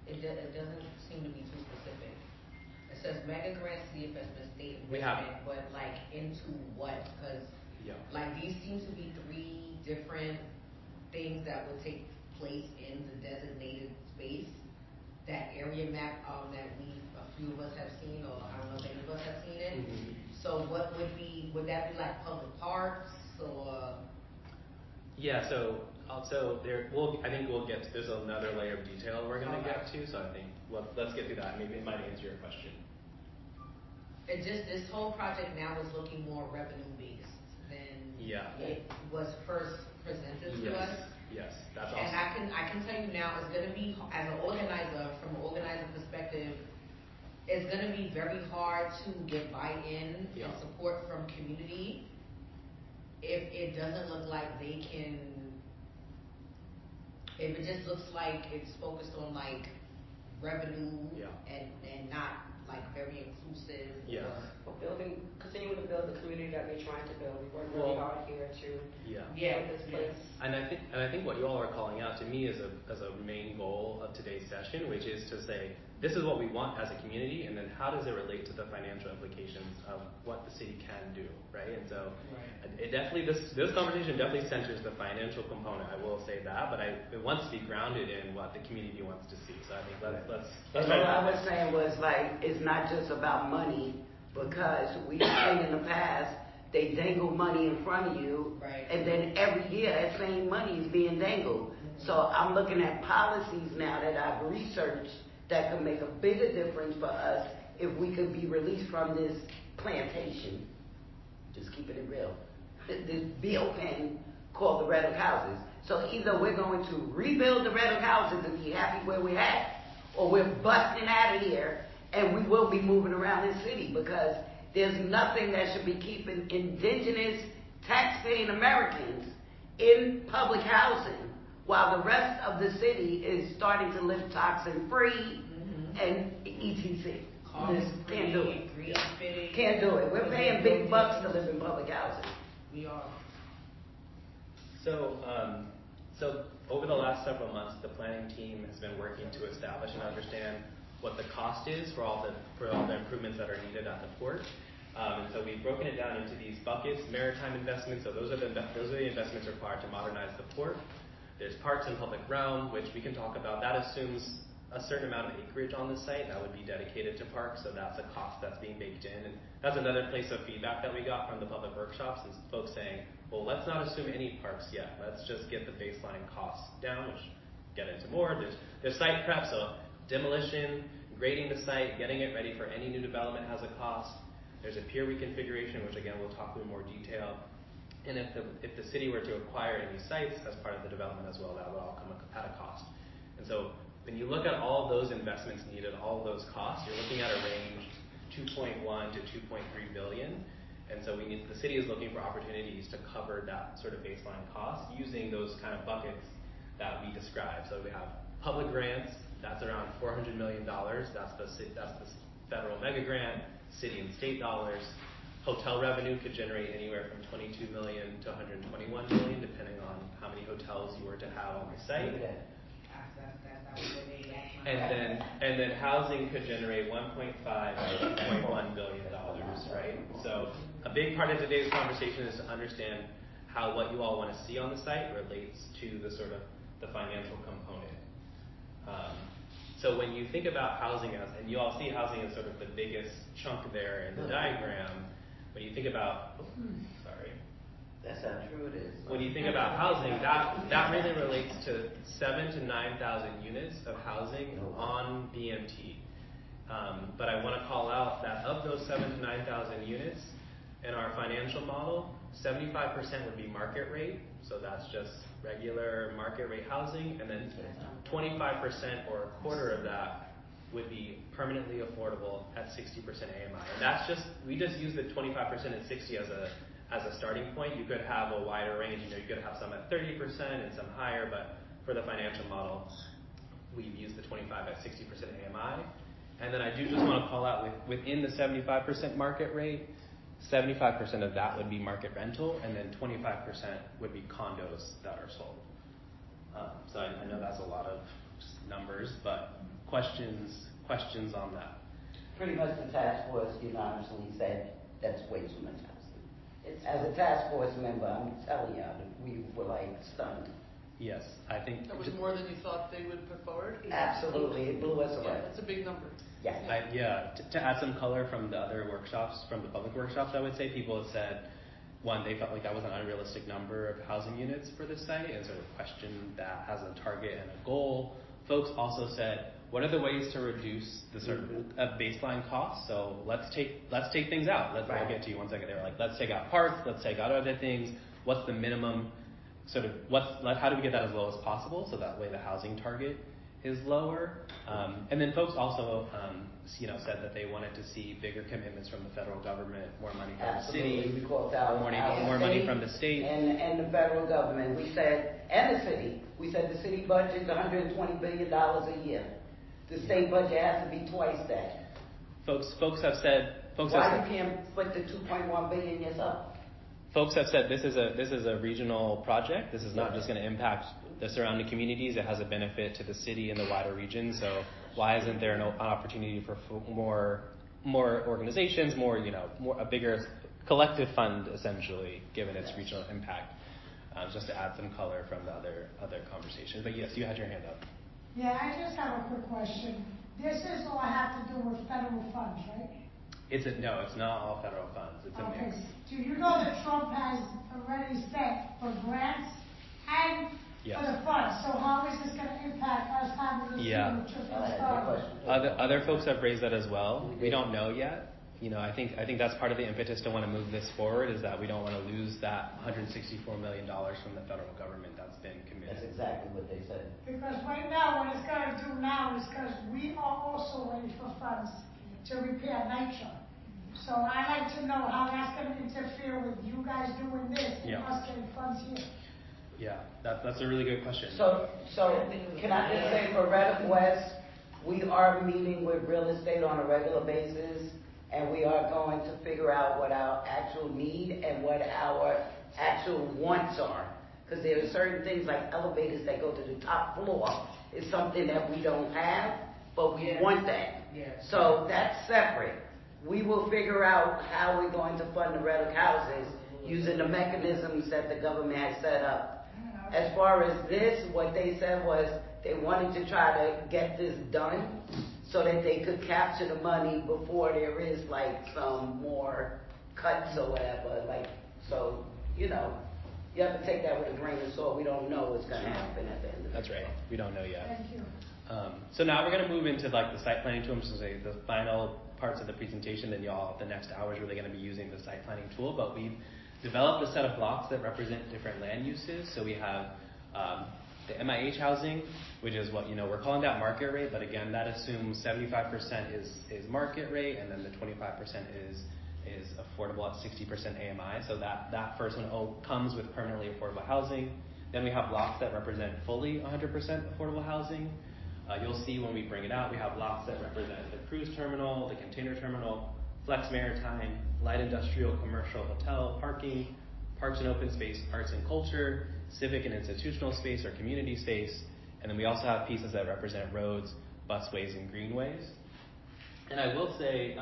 P: it doesn't seem to be too specific. It says mega grants, city investment, state investment, but into what? Because these seem to be 3 different things that would take place in the designated space. That area map that a few of us have seen, or I don't know if any of us have seen it. Mm-hmm. So what would that be like public parks or?
A: Yeah, so Also, I think there's another layer of detail we're going to get to, so I think let's get through that. Maybe it might answer your question.
P: This whole project now is looking more revenue based than it was first presented to us.
A: Yes, that's awesome.
P: And I can tell you now, it's going to be, as an organizer, from an organizer perspective, it's going to be very hard to get buy-in and support from community if it doesn't look like they can. If it just looks like it's focused on like revenue and not like very inclusive.
F: Or continuing to build the community that we're trying to build. We work really hard here to build this place.
A: And I think what you all are calling out to me is a main goal of today's session, which is to say, this is what we want as a community, and then how does it relate to the financial implications of what the city can do, right? And so, it definitely this conversation definitely centers the financial component. I will say that, but it wants to be grounded in what the community wants to see. So I think let's.
E: What I was saying was like it's not just about money, because we've seen in the past they dangle money in front of you, and then every year that same money is being dangled. So I'm looking at policies now that I've researched that could make a bigger difference for us if we could be released from this plantation. Just keeping it real. This bill pen called the Red Hook houses. So either we're going to rebuild the Red Hook houses and be happy where we're at, or we're busting out of here and we will be moving around this city, because there's nothing that should be keeping indigenous taxpaying Americans in public housing while the rest of the city is starting to live toxin free and etc. Can't do it. Can't do it. We're paying big bucks to live in public housing.
P: We are.
A: So over the last several months, the planning team has been working to establish and understand what the cost is for all the improvements that are needed at the port. And so we've broken it down into these buckets: maritime investments. So those are the investments required to modernize the port. There's parks and public realm, which we can talk about. That assumes a certain amount of acreage on the site that would be dedicated to parks, so that's a cost that's being baked in. And that's another place of feedback that we got from the public workshops, is folks saying, well, let's not assume any parks yet. Let's just get the baseline costs down, which get into more. There's site prep, so demolition, grading the site, getting it ready for any new development has a cost. There's a pier reconfiguration, which again we'll talk in more detail. And if the city were to acquire any sites as part of the development as well, that would all come at a cost. And so when you look at all of those investments needed, all of those costs, you're looking at a range 2.1 to 2.3 billion. And so the city is looking for opportunities to cover that sort of baseline cost using those kind of buckets that we described. So we have public grants, that's around $400 million. That's the federal mega grant, city and state dollars. Hotel revenue could generate anywhere from $22 million to $121 million, depending on how many hotels you were to have on the site. And then housing could generate $1.5 to $2.1 billion, right? So a big part of today's conversation is to understand how what you all want to see on the site relates to the sort of the financial component. So when you think about housing, and you all see housing as sort of the biggest chunk there in the diagram. When you think about,
E: that's how true it is.
A: When you think about housing, that really relates to 7,000 to 9,000 units of housing on BMT. But I want to call out that of those 7,000 to 9,000 units, in our financial model, 75% would be market rate, so that's just regular market rate housing, and then 25% or a quarter of that would be permanently affordable at 60% AMI. And that's we just use the 25% and 60 as a starting point. You could have a wider range, you could have some at 30% and some higher, but for the financial model, we've used the 25 at 60% AMI. And then I do just want to call out within the 75% market rate, 75% of that would be market rental, and then 25% would be condos that are sold. So I know that's a lot of numbers, but questions on that?
E: Pretty much the task force unanimously said that's way too much housing. As a task force member, I'm telling you, we were like stunned.
A: Yes, I think
C: that was more than you thought they would put forward.
E: Absolutely, it blew us away.
C: That's a big number.
E: Yeah.
A: To add some color from the other workshops, from the public workshops, I would say people have said one, they felt like that was an unrealistic number of housing units for this site, and sort of questioned that as a target and a goal. Folks also said, what are the ways to reduce the sort of baseline cost? So let's take things out. I'll get to you one second. They were like, let's take out parks, let's take out other things. What's the minimum sort of how do we get that as low as possible so that way the housing target is lower? And then folks also said that they wanted to see bigger commitments from the federal government, more money from the city, more money from the state,
E: and the federal government. We said, and the city. We said the city budget is $120 billion a year. The state budget has to be twice that.
A: Folks have said.
E: Why you can't put the $2.1 billion yourself?
A: Folks have said this is a regional project. This is not just going to impact the surrounding communities. It has a benefit to the city and the wider region. So why isn't there an opportunity for more organizations, a bigger collective fund, essentially, given its regional impact? Just to add some color from the other conversations. But yes, you had your hand up.
H: Yeah, I just have a quick question. This is all have to do with federal funds, right?
A: No, it's not all federal funds. It's a mix.
H: Do you know that Trump has already set for grants and for the funds? So how is this going to impact us having this
A: Other folks have raised that as well. We don't know yet. I think that's part of the impetus to want to move this forward is that we don't want to lose that $164 million from the federal government that's been committed.
E: That's exactly what they said.
H: Because right now, what it's going to do now is because we are also waiting for funds to repair NYCHA. So I'd like to know how that's going to interfere with you guys doing this and us getting funds here.
A: Yeah, that's a really good question.
E: So can I just say for Red West, we are meeting with real estate on a regular basis, and we are going to figure out what our actual need and what our actual wants are. Because there are certain things like elevators that go to the top floor is something that we don't have, but we want that. So that's separate. We will figure out how we're going to fund the rental houses using the mechanisms that the government has set up. As far as this, what they said was they wanted to try to get this done so that they could capture the money before there is some more cuts or whatever. You have to take that with a grain of salt. We don't know what's going to happen at the end of the day.
A: That's right. We don't know yet.
H: Thank you.
A: So now we're going to move into the site planning tool, so say the final parts of the presentation. Then the next hour is really going to be using the site planning tool. But we've developed a set of blocks that represent different land uses. So we have the NYCHA housing, which is what we're calling that market rate. But again, that assumes 75% is market rate, and then the 25% is affordable at 60% AMI. So that first one comes with permanently affordable housing. Then we have blocks that represent fully 100% affordable housing. You'll see when we bring it out, we have blocks that represent the cruise terminal, the container terminal, flex maritime, light industrial, commercial, hotel, parking, parks and open space, arts and culture, civic and institutional space or community space. And then we also have pieces that represent roads, busways, and greenways. And I will say,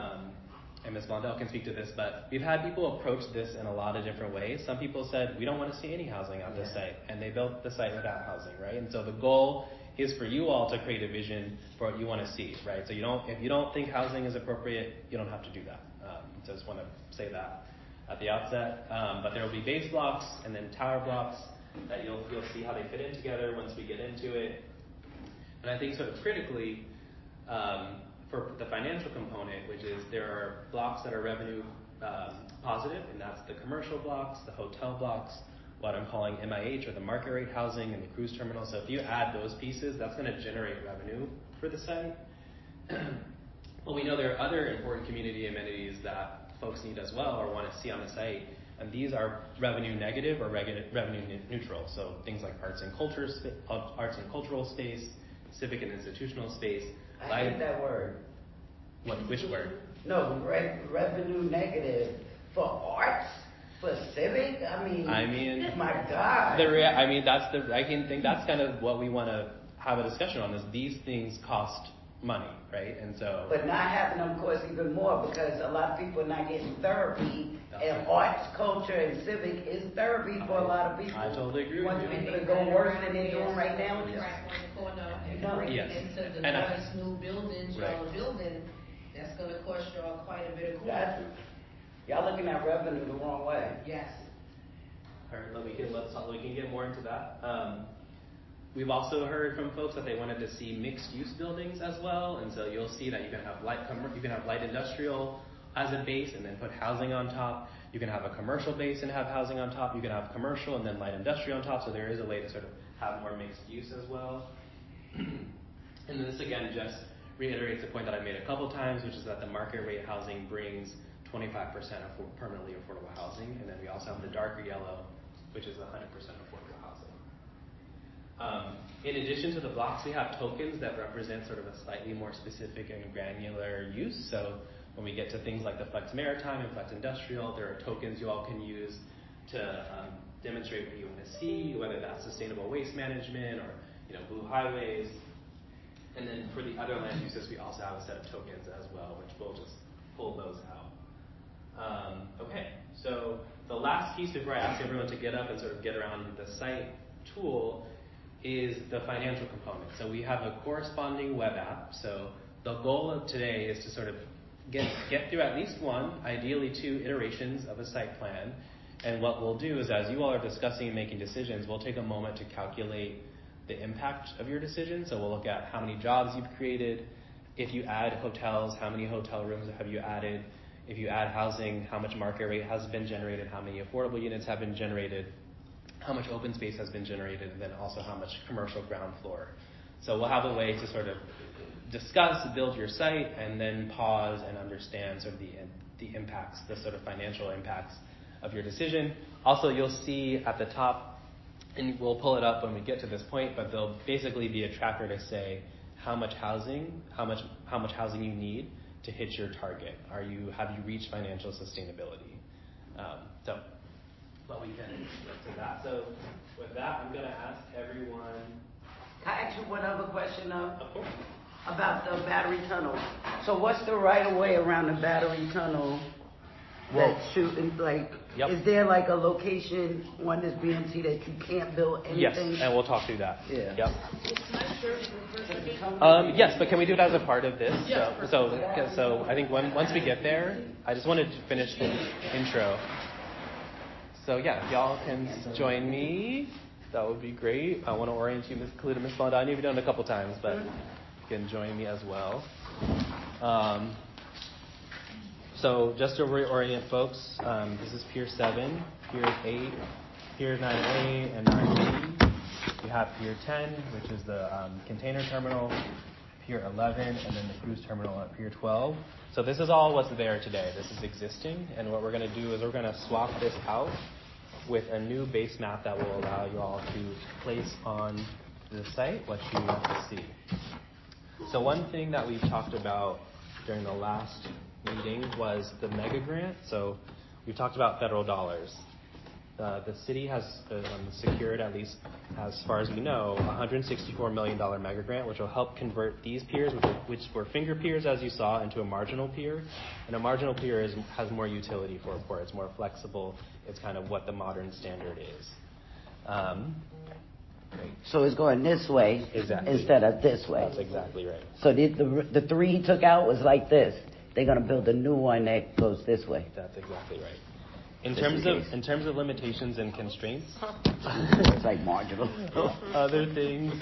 A: and Ms. Blondell can speak to this, but we've had people approach this in a lot of different ways. Some people said, we don't want to see any housing on this site, and they built the site without housing, right? And so the goal is for you all to create a vision for what you want to see, right? So if you don't think housing is appropriate, you don't have to do that. So I just want to say that at the outset. But there will be base blocks and then tower blocks that you'll see how they fit in together once we get into it. And I think sort of critically, for the financial component, which is there are blocks that are revenue positive, and that's the commercial blocks, the hotel blocks, what I'm calling NYCHA, or the market rate housing, and the cruise terminal. So if you add those pieces, that's going to generate revenue for the site. Well, we know there are other important community amenities that folks need as well or want to see on the site, and these are revenue negative or revenue neutral. So things like arts and cultural space, civic and institutional space.
E: I hate that word.
A: Which word?
E: No, revenue negative for arts, for civic. I mean, my God.
A: I can think that's kind of what we want to have a discussion on. Is these things cost money, right? And so.
E: But not having them cost even more because a lot of people are not getting therapy, and arts, culture, and civic is therapy for a lot of people.
A: I totally agree.
E: You want people to go worse than they're doing right now.
P: Yes. Into the nice new buildings y'all are building, that's going to cost y'all quite a bit of cost.
E: Y'all looking at revenue the wrong way.
P: Yes.
A: We can get more into that. We've also heard from folks that they wanted to see mixed-use buildings as well, and so you'll see that you can have light industrial as a base and then put housing on top. You can have a commercial base and have housing on top. You can have commercial and then light industrial on top. So there is a way to sort of have more mixed use as well. And this again just reiterates the point that I made a couple times, which is that the market rate housing brings 25% of permanently affordable housing, and then we also have the darker yellow, which is 100% affordable housing. In addition to the blocks, we have tokens that represent sort of a slightly more specific and granular use. So when we get to things like the Flex Maritime and Flex Industrial, there are tokens you all can use to demonstrate what you want to see, whether that's sustainable waste management or blue highways. And then for the other land uses, we also have a set of tokens as well, which we'll just pull those out. Okay, so the last piece before I ask everyone to get up and sort of get around the site tool is the financial component. So we have a corresponding web app. So the goal of today is to sort of get through at least one, ideally 2 iterations of a site plan. And what we'll do is, as you all are discussing and making decisions, we'll take a moment to calculate the impact of your decision. So we'll look at how many jobs you've created. If you add hotels, how many hotel rooms have you added? If you add housing, how much market rate has been generated? How many affordable units have been generated? How much open space has been generated? And then also how much commercial ground floor. So we'll have a way to sort of discuss, build your site, and then pause and understand sort of the impacts, the sort of financial impacts of your decision. Also, you'll see at the top, and we'll pull it up when we get to this point, but there'll basically be a tracker to say how much housing you need to hit your target. Have you reached financial sustainability? But we can get to that. So with that, I'm going to ask everyone.
E: Can I ask you one other question,
A: Of course.
E: About the battery tunnel? So what's the right of way around the battery tunnel?
A: Yep.
E: Is there like a location on this BMT that you can't build anything?
A: Yes, and we'll talk through that.
E: Yeah.
A: Yep. Yes, but can we do it as a part of this?
C: Yeah.
A: So I think once we get there, I just wanted to finish the intro. So yeah, if y'all can join me, that would be great. I want to orient you, Ms. Kaluta, Ms. Baldani. We've done it a couple times, but you can join me as well. So just to reorient folks, this is Pier 7, Pier 8, Pier 9A, and 9B. We have Pier 10, which is the container terminal, Pier 11, and then the cruise terminal at Pier 12. So this is all what's there today. This is existing, and what we're going to do is we're going to swap this out with a new base map that will allow you all to place on the site what you want to see. So one thing that we've talked about during the last meeting was the mega grant. So we've talked about federal dollars. The city has secured, at least as far as we know, $164 million mega grant, which will help convert these piers, which were finger piers, as you saw, into a marginal pier. And a marginal pier has more utility for a port. It's more flexible. It's kind of what the modern standard is.
E: So it's going this way instead of this way.
A: That's exactly right.
E: So the 3 he took out was like this. They're going to build a new one that goes this way.
A: That's exactly right. In terms of limitations and constraints,
E: it's like marginal.
A: Other things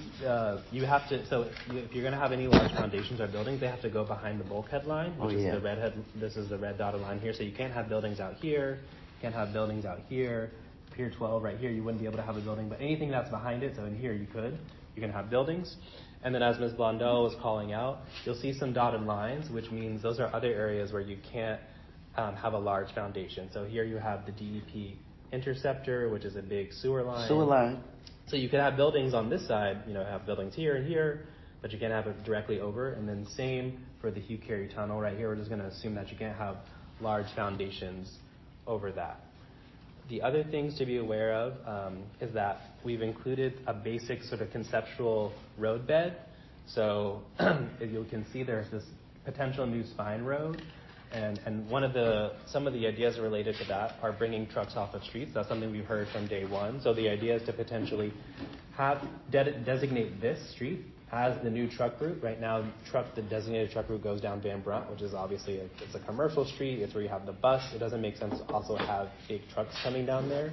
A: you have to. So if you're going to have any large foundations or buildings, they have to go behind the bulkhead line, which is the red. This is the red dotted line here. So you can't have buildings out here. You can't have buildings out here. Pier 12 right here, you wouldn't be able to have a building, but anything that's behind it. So in here you can have buildings. And then as Ms. Blondell was calling out, you'll see some dotted lines, which means those are other areas where you can't have a large foundation. So here you have the DEP interceptor, which is a big sewer line. So you can have buildings on this side, have buildings here and here, but you can't have it directly over. And then same for the Hugh Carey Tunnel right here. We're just going to assume that you can't have large foundations over that. The other things to be aware of is that we've included a basic sort of conceptual roadbed. So if you can see there's this potential new spine road. And some of the ideas related to that are bringing trucks off of streets. That's something we've heard from day one. So the idea is to potentially designate this street has the new truck route. Right now, the designated truck route goes down Van Brunt, which is obviously it's a commercial street. It's where you have the bus. It doesn't make sense to also have big trucks coming down there.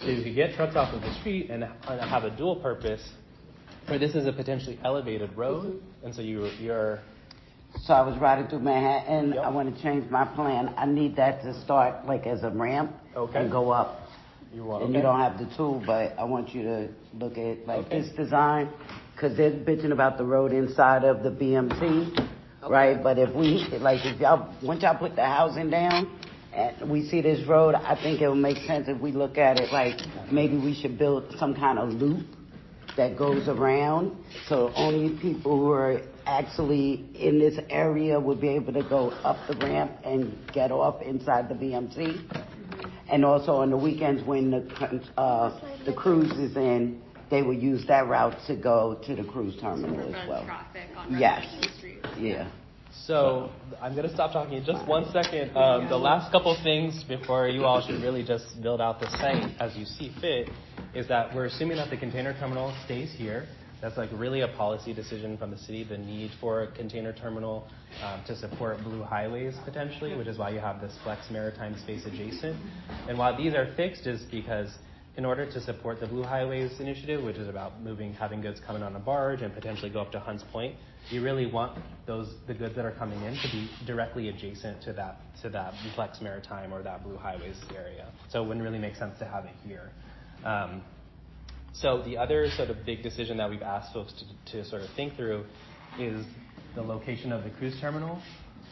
A: So you could get trucks off of the street and have a dual purpose, where this is a potentially elevated road, and so you're.
E: So I was riding through Manhattan.
A: Yep.
E: I want to change my plan. I need that to start like as a ramp and go up. You don't have the tool, but I want you to look at this design, because they're bitching about the road inside of the BMT, right? But if once y'all put the housing down and we see this road, I think it will make sense if we look at it like maybe we should build some kind of loop that goes around, so only people who are actually in this area would be able to go up the ramp and get off inside the BMT. And also on the weekends when the cruise is in, they would use that route to go to the cruise terminal as well.
Q: Traffic on
E: Yes.
Q: Street.
E: Yeah.
A: So I'm going to stop talking in just 1 second. The last couple things before you all should really just build out the site as you see fit is that we're assuming that the container terminal stays here. That's like really a policy decision from the city, the need for a container terminal to support blue highways potentially, which is why you have this flex maritime space adjacent. And why these are fixed is because in order to support the blue highways initiative, which is about having goods coming on a barge and potentially go up to Hunts Point, you really want the goods that are coming in to be directly adjacent to that flex maritime or that blue highways area. So it wouldn't really make sense to have it here. So the other sort of big decision that we've asked folks to sort of think through is the location of the cruise terminal.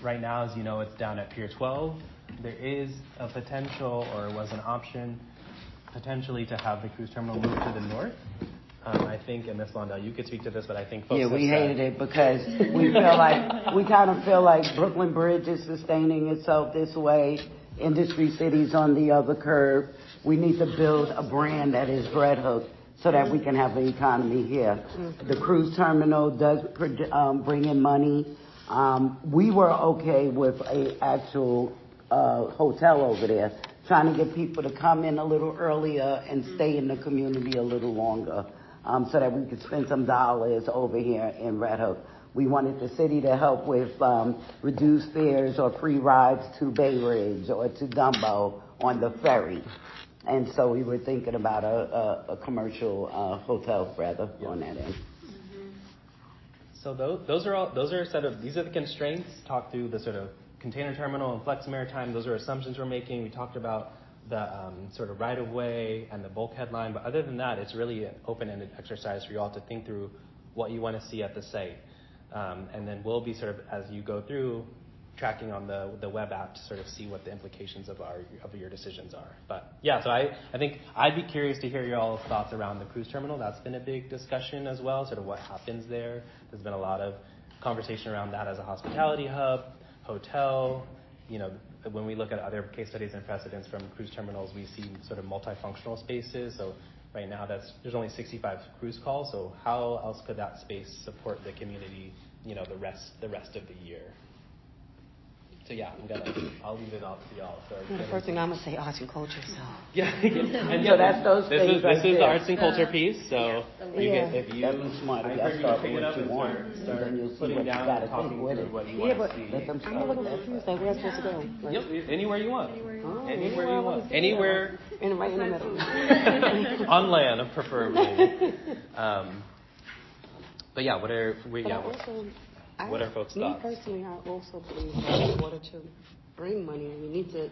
A: Right now, as you know, it's down at Pier 12. There is a potential, or was an option, potentially to have the cruise terminal move to the north. I think, and Ms. Blondell, you could speak to this, but I think folks
E: we hated it because we kind of feel like Brooklyn Bridge is sustaining itself this way. Industry City's on the other curve. We need to build a brand that is Red Hook so that we can have an economy here. The cruise terminal does bring in money. We were okay with a actual hotel over there, trying to get people to come in a little earlier and stay in the community a little longer, so that we could spend some dollars over here in Red Hook. We wanted the city to help with reduced fares or free rides to Bay Ridge or to Dumbo on the ferry. And so we were thinking about a commercial hotel rather on that end.
A: So these are the constraints. Talk through the sort of container terminal and flex maritime. Those are assumptions we're making. We talked about the sort of right of way and the bulkhead line, but other than that, it's really an open-ended exercise for you all to think through what you want to see at the site. And then we'll be sort of, as you go through, tracking on the web app to sort of see what the implications of your decisions are. But yeah, so I think I'd be curious to hear your all's thoughts around the cruise terminal. That's been a big discussion as well, sort of what happens there. There's been a lot of conversation around that as a hospitality hub, hotel. You know, when we look at other case studies and precedents from cruise terminals, we see sort of multifunctional spaces. So right now there's only 65 cruise calls. So how else could that space support the community, you know, the rest of the year? So yeah, I'll leave it off to y'all.
F: The first thing I'm gonna say, arts and culture. So
A: yeah, and
E: so that's those things.
A: This is the arts and culture piece. So
E: that'd be smart.
A: I encourage you to pick it up and start putting down and talking through what you want to see.
F: I'm a little confused. Like, where I'm supposed to go?
A: Yep, anywhere you want. Anywhere you want. Anywhere.
F: Right in the middle.
A: On land, preferably. But yeah, what are folks' thoughts?
F: Me personally, I also believe that in order to bring money, we need to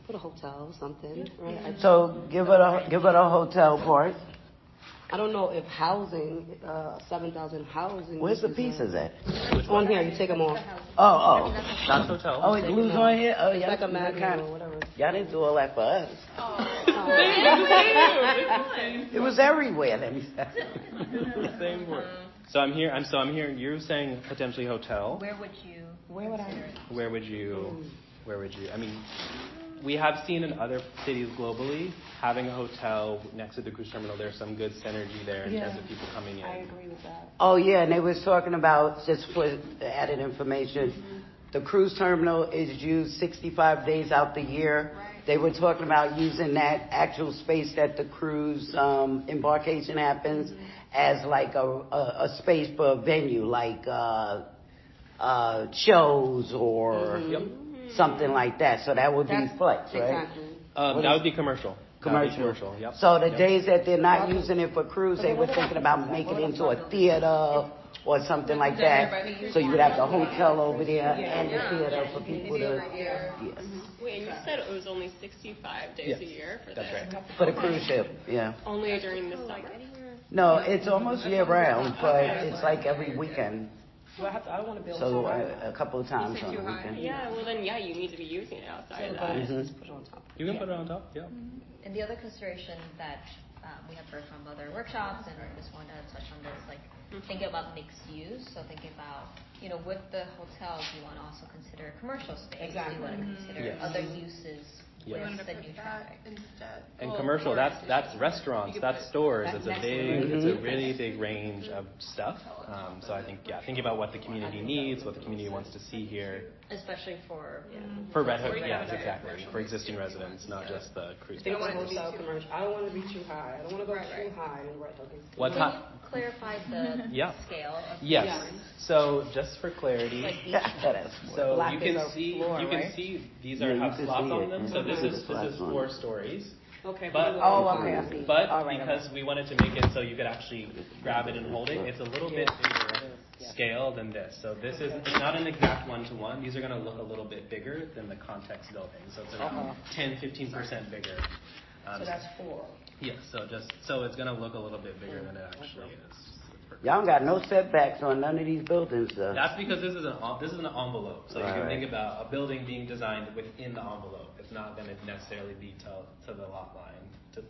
F: put a hotel or something, right?
E: So give it a hotel part.
F: I don't know if housing, 7,000 housing.
E: Where's the pieces at?
F: On here, you take them off.
E: Oh.
A: That's hotel.
E: Oh, it glues on here? Oh, yeah.
F: It's like a magnet or whatever.
E: Y'all didn't do all that for us. It was everywhere, let me say.
A: The same word. So I'm hearing you're saying potentially hotel.
O: Where would you? I
A: mean, we have seen in other cities globally having a hotel next to the cruise terminal. There's some good synergy there in terms of people coming in.
F: I agree with that.
E: Oh yeah, and they was talking about, just for added information, the cruise terminal is used 65 days out the year. Right. they were talking about using that actual space that the cruise embarkation happens as like a space for a venue, like shows or something like that. So that would be flex, right?
F: Exactly.
A: That would be commercial.
E: Commercial.
A: Yep.
E: So the days that they're not using it for cruise, they were thinking about making it into a theater or something like that. So you would have the hotel over there and the theater for people to. Yes.
Q: Wait, and you said it was only 65 days a year for
A: That's
Q: this?
A: right.
E: For the cruise ship, yeah.
Q: Only during the summer?
E: No, it's almost year round, but it's like every weekend.
F: I want to build
E: So a couple of times on the weekend.
Q: Yeah, well then, you need to be using it outside of that.
A: You can put it on top, yeah.
O: And the other consideration that we have heard from other workshops, and I just wanted to touch on this, like thinking about mixed use. So thinking about, with the hotels, you want to also consider commercial space.
P: Exactly.
O: You want to consider other uses with the new traffic.
A: And commercial, that's restaurants, that's stores. It's a really big range of stuff. So I think, thinking about what the community needs, what the community wants to see here.
O: Especially for
A: Red Hook, yes, exactly. For existing residents, not just the cruise.
F: They don't want it to be commercial. I don't want to be too high. I don't want to go too high in Red Hook.
A: What
O: Can you clarify the scale of
A: Yes. So just for clarity, so
F: Black
A: you
F: is
A: can
F: a
A: see
F: floor,
A: you can see these have slots on them. So this is 4 stories.
F: Okay.
A: But
E: okay.
A: But because we wanted to make it so you could actually grab it and hold it, it's a little bit bigger scale than this. So this is not an exact 1-to-1. These are going to look a little bit bigger than the context building. So it's around 10-15% bigger.
P: So that's 4.
A: Yes. So it's going to look a little bit bigger than it actually is.
E: Y'all got no setbacks on none of these buildings, though.
A: That's because this is an envelope. So you can think about a building being designed within the envelope. It's not going to necessarily be to the lot line.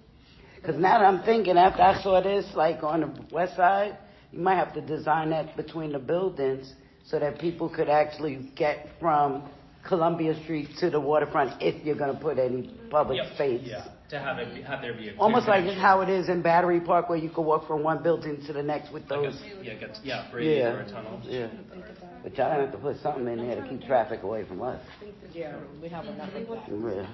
E: Because now that I'm thinking, after I saw this, like on the west side, you might have to design that between the buildings so that people could actually get from Columbia Street to the waterfront if you're going to put any public space.
A: Yeah, to have there be a
E: almost like just how it is in Battery Park, where you can walk from one building to the next with those.
A: Bridge or a tunnel.
E: Yeah. But y'all gonna have to put something in there to keep traffic away from us.
P: Yeah, we have enough of that.
E: Yeah.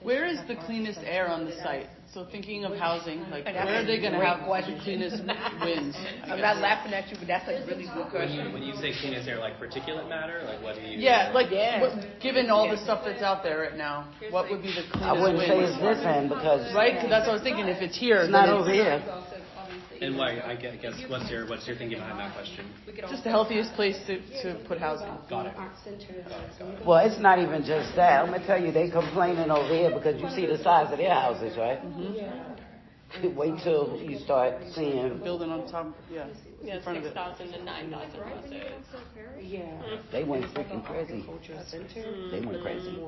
C: Where is the cleanest air on the site? So thinking of housing, like where are they going to have the cleanest winds?
P: I'm not laughing at you, but that's a really good question.
A: When you say cleanest air, like particulate matter, like what do you?
C: Yeah, given all the stuff that's out there right now, what would be the cleanest
E: I wouldn't say it's this end because
C: right, because that's what I was thinking. If it's here,
E: it's not over here.
A: And why? I guess what's your thinking behind that question?
C: Just the healthiest place to put housing.
A: Got it.
E: Well, it's not even just that. I'm gonna tell you, they complaining over here because you see the size of their houses, right? Mm-hmm. Wait till you start seeing
C: building on top. Yeah.
Q: Yeah, 6,000 to 9,000 houses.
F: Yeah.
E: They went freaking crazy. They went crazy.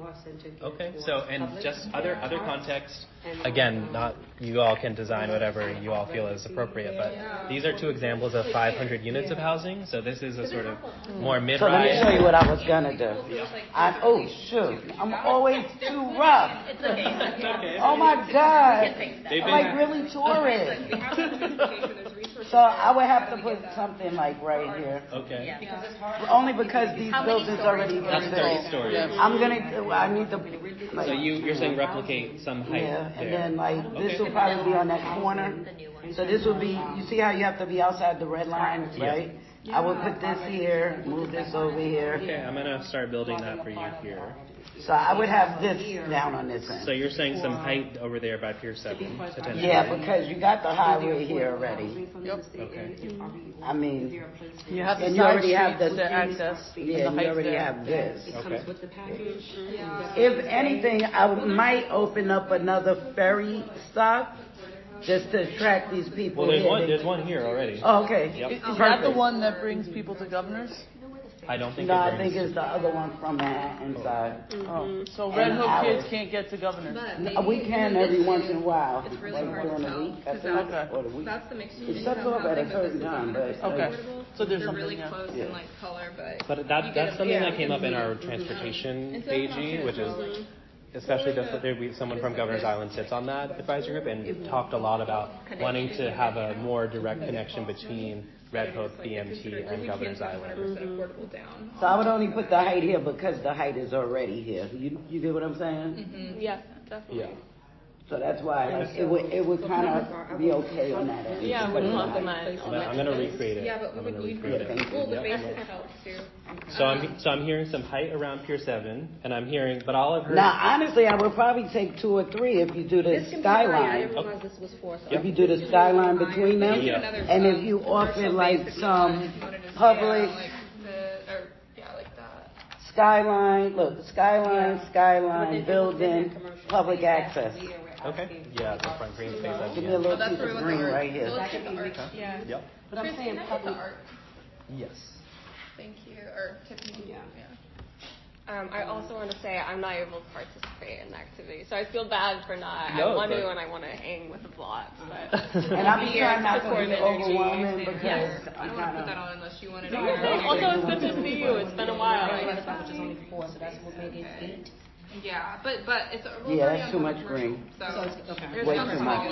A: Okay, so and just other context. Again, not you all can design whatever you all feel is appropriate, but these are 2 examples of 500 units of housing. So this is a sort of more mid-rise.
E: So let me show you what I was gonna do. Oh shoot, I'm always too rough.
A: It's okay.
E: Oh my God, I'm like really tore it. So I would have to put something like right here.
A: Okay.
E: Only because these buildings already
A: That's 30 stories.
E: I need to. Like,
A: so you're saying replicate some height
E: and then like this will probably be on that corner. So this will be. You see how you have to be outside the red line, right? I would put this here, move this over here.
A: Okay, I'm gonna start building that for you here.
E: So I would have this down on this end.
A: So you're saying some height over there by Pier 7, potentially?
E: Yeah, because you got the highway here already.
C: Yep.
E: Okay. I mean,
C: you have the
E: and you already have
C: the access.
E: Yeah, you already have this.
F: It comes with the package.
E: If anything, I might open up another ferry stop just to attract these people.
A: Well, there's one here already.
E: Oh, okay.
A: Yep.
C: Is that the one that brings people to Governors?
A: I don't think.
E: No, I think it's the other one from Manhattan side.
C: Oh, so Red Hook kids can't get to Governors.
E: We can every once in a while.
B: It's really hard
E: during
B: to
E: the week.
C: Okay.
E: Or the week.
B: That's the mixed
E: It
B: use
E: shuts off at a certain time, but
C: okay. So there's
B: they're
C: something.
B: really close in like color,
A: but that's something that came up in our transportation AG, which is. Especially there'd be someone from Governor's Island sits on that advisory group and talked a lot about wanting to have a more direct connection between Red Hook, BMT, and Governor's Island.
R: 100% affordable down.
E: So I would only put the height here because the height is already here. You get what I'm saying?
Q: Mm-hmm. Yeah, definitely.
A: Yeah.
E: So that's why like, it would kind of be okay on that end.
Q: Yeah, it would complement.
A: I'm going to recreate it.
R: Yeah, but we would need
Q: Well, the basic helps too.
A: So I'm hearing some height around Pier 7, and I'm hearing, but all I've heard.
E: Now, honestly, I would probably take 2 or 3 if you do the skyline.
R: I didn't realize this was 4. So
E: If you do the skyline between them, and if you offer like some public skyline, look, skyline, building, public access.
A: Okay. Yeah, the front green space.
E: Give me a little piece of green right here.
Q: Yeah.
A: Yep.
F: But I'm saying public.
A: Yes.
Q: Thank you. Or Tiffany. Yeah. I also want to say I'm not able to participate in the activity, so I feel bad for not. I want to and I want to hang with the blocks, but
E: and I'm trying not to be overwhelming because
R: I don't want to put that on unless you want to.
Q: Also, it's good to see you. It's been a while.
F: Which is only 4, so that's what made it 8.
R: Yeah, but it's.
E: Yeah, that's too much green.
R: So
F: okay.
E: Way too much.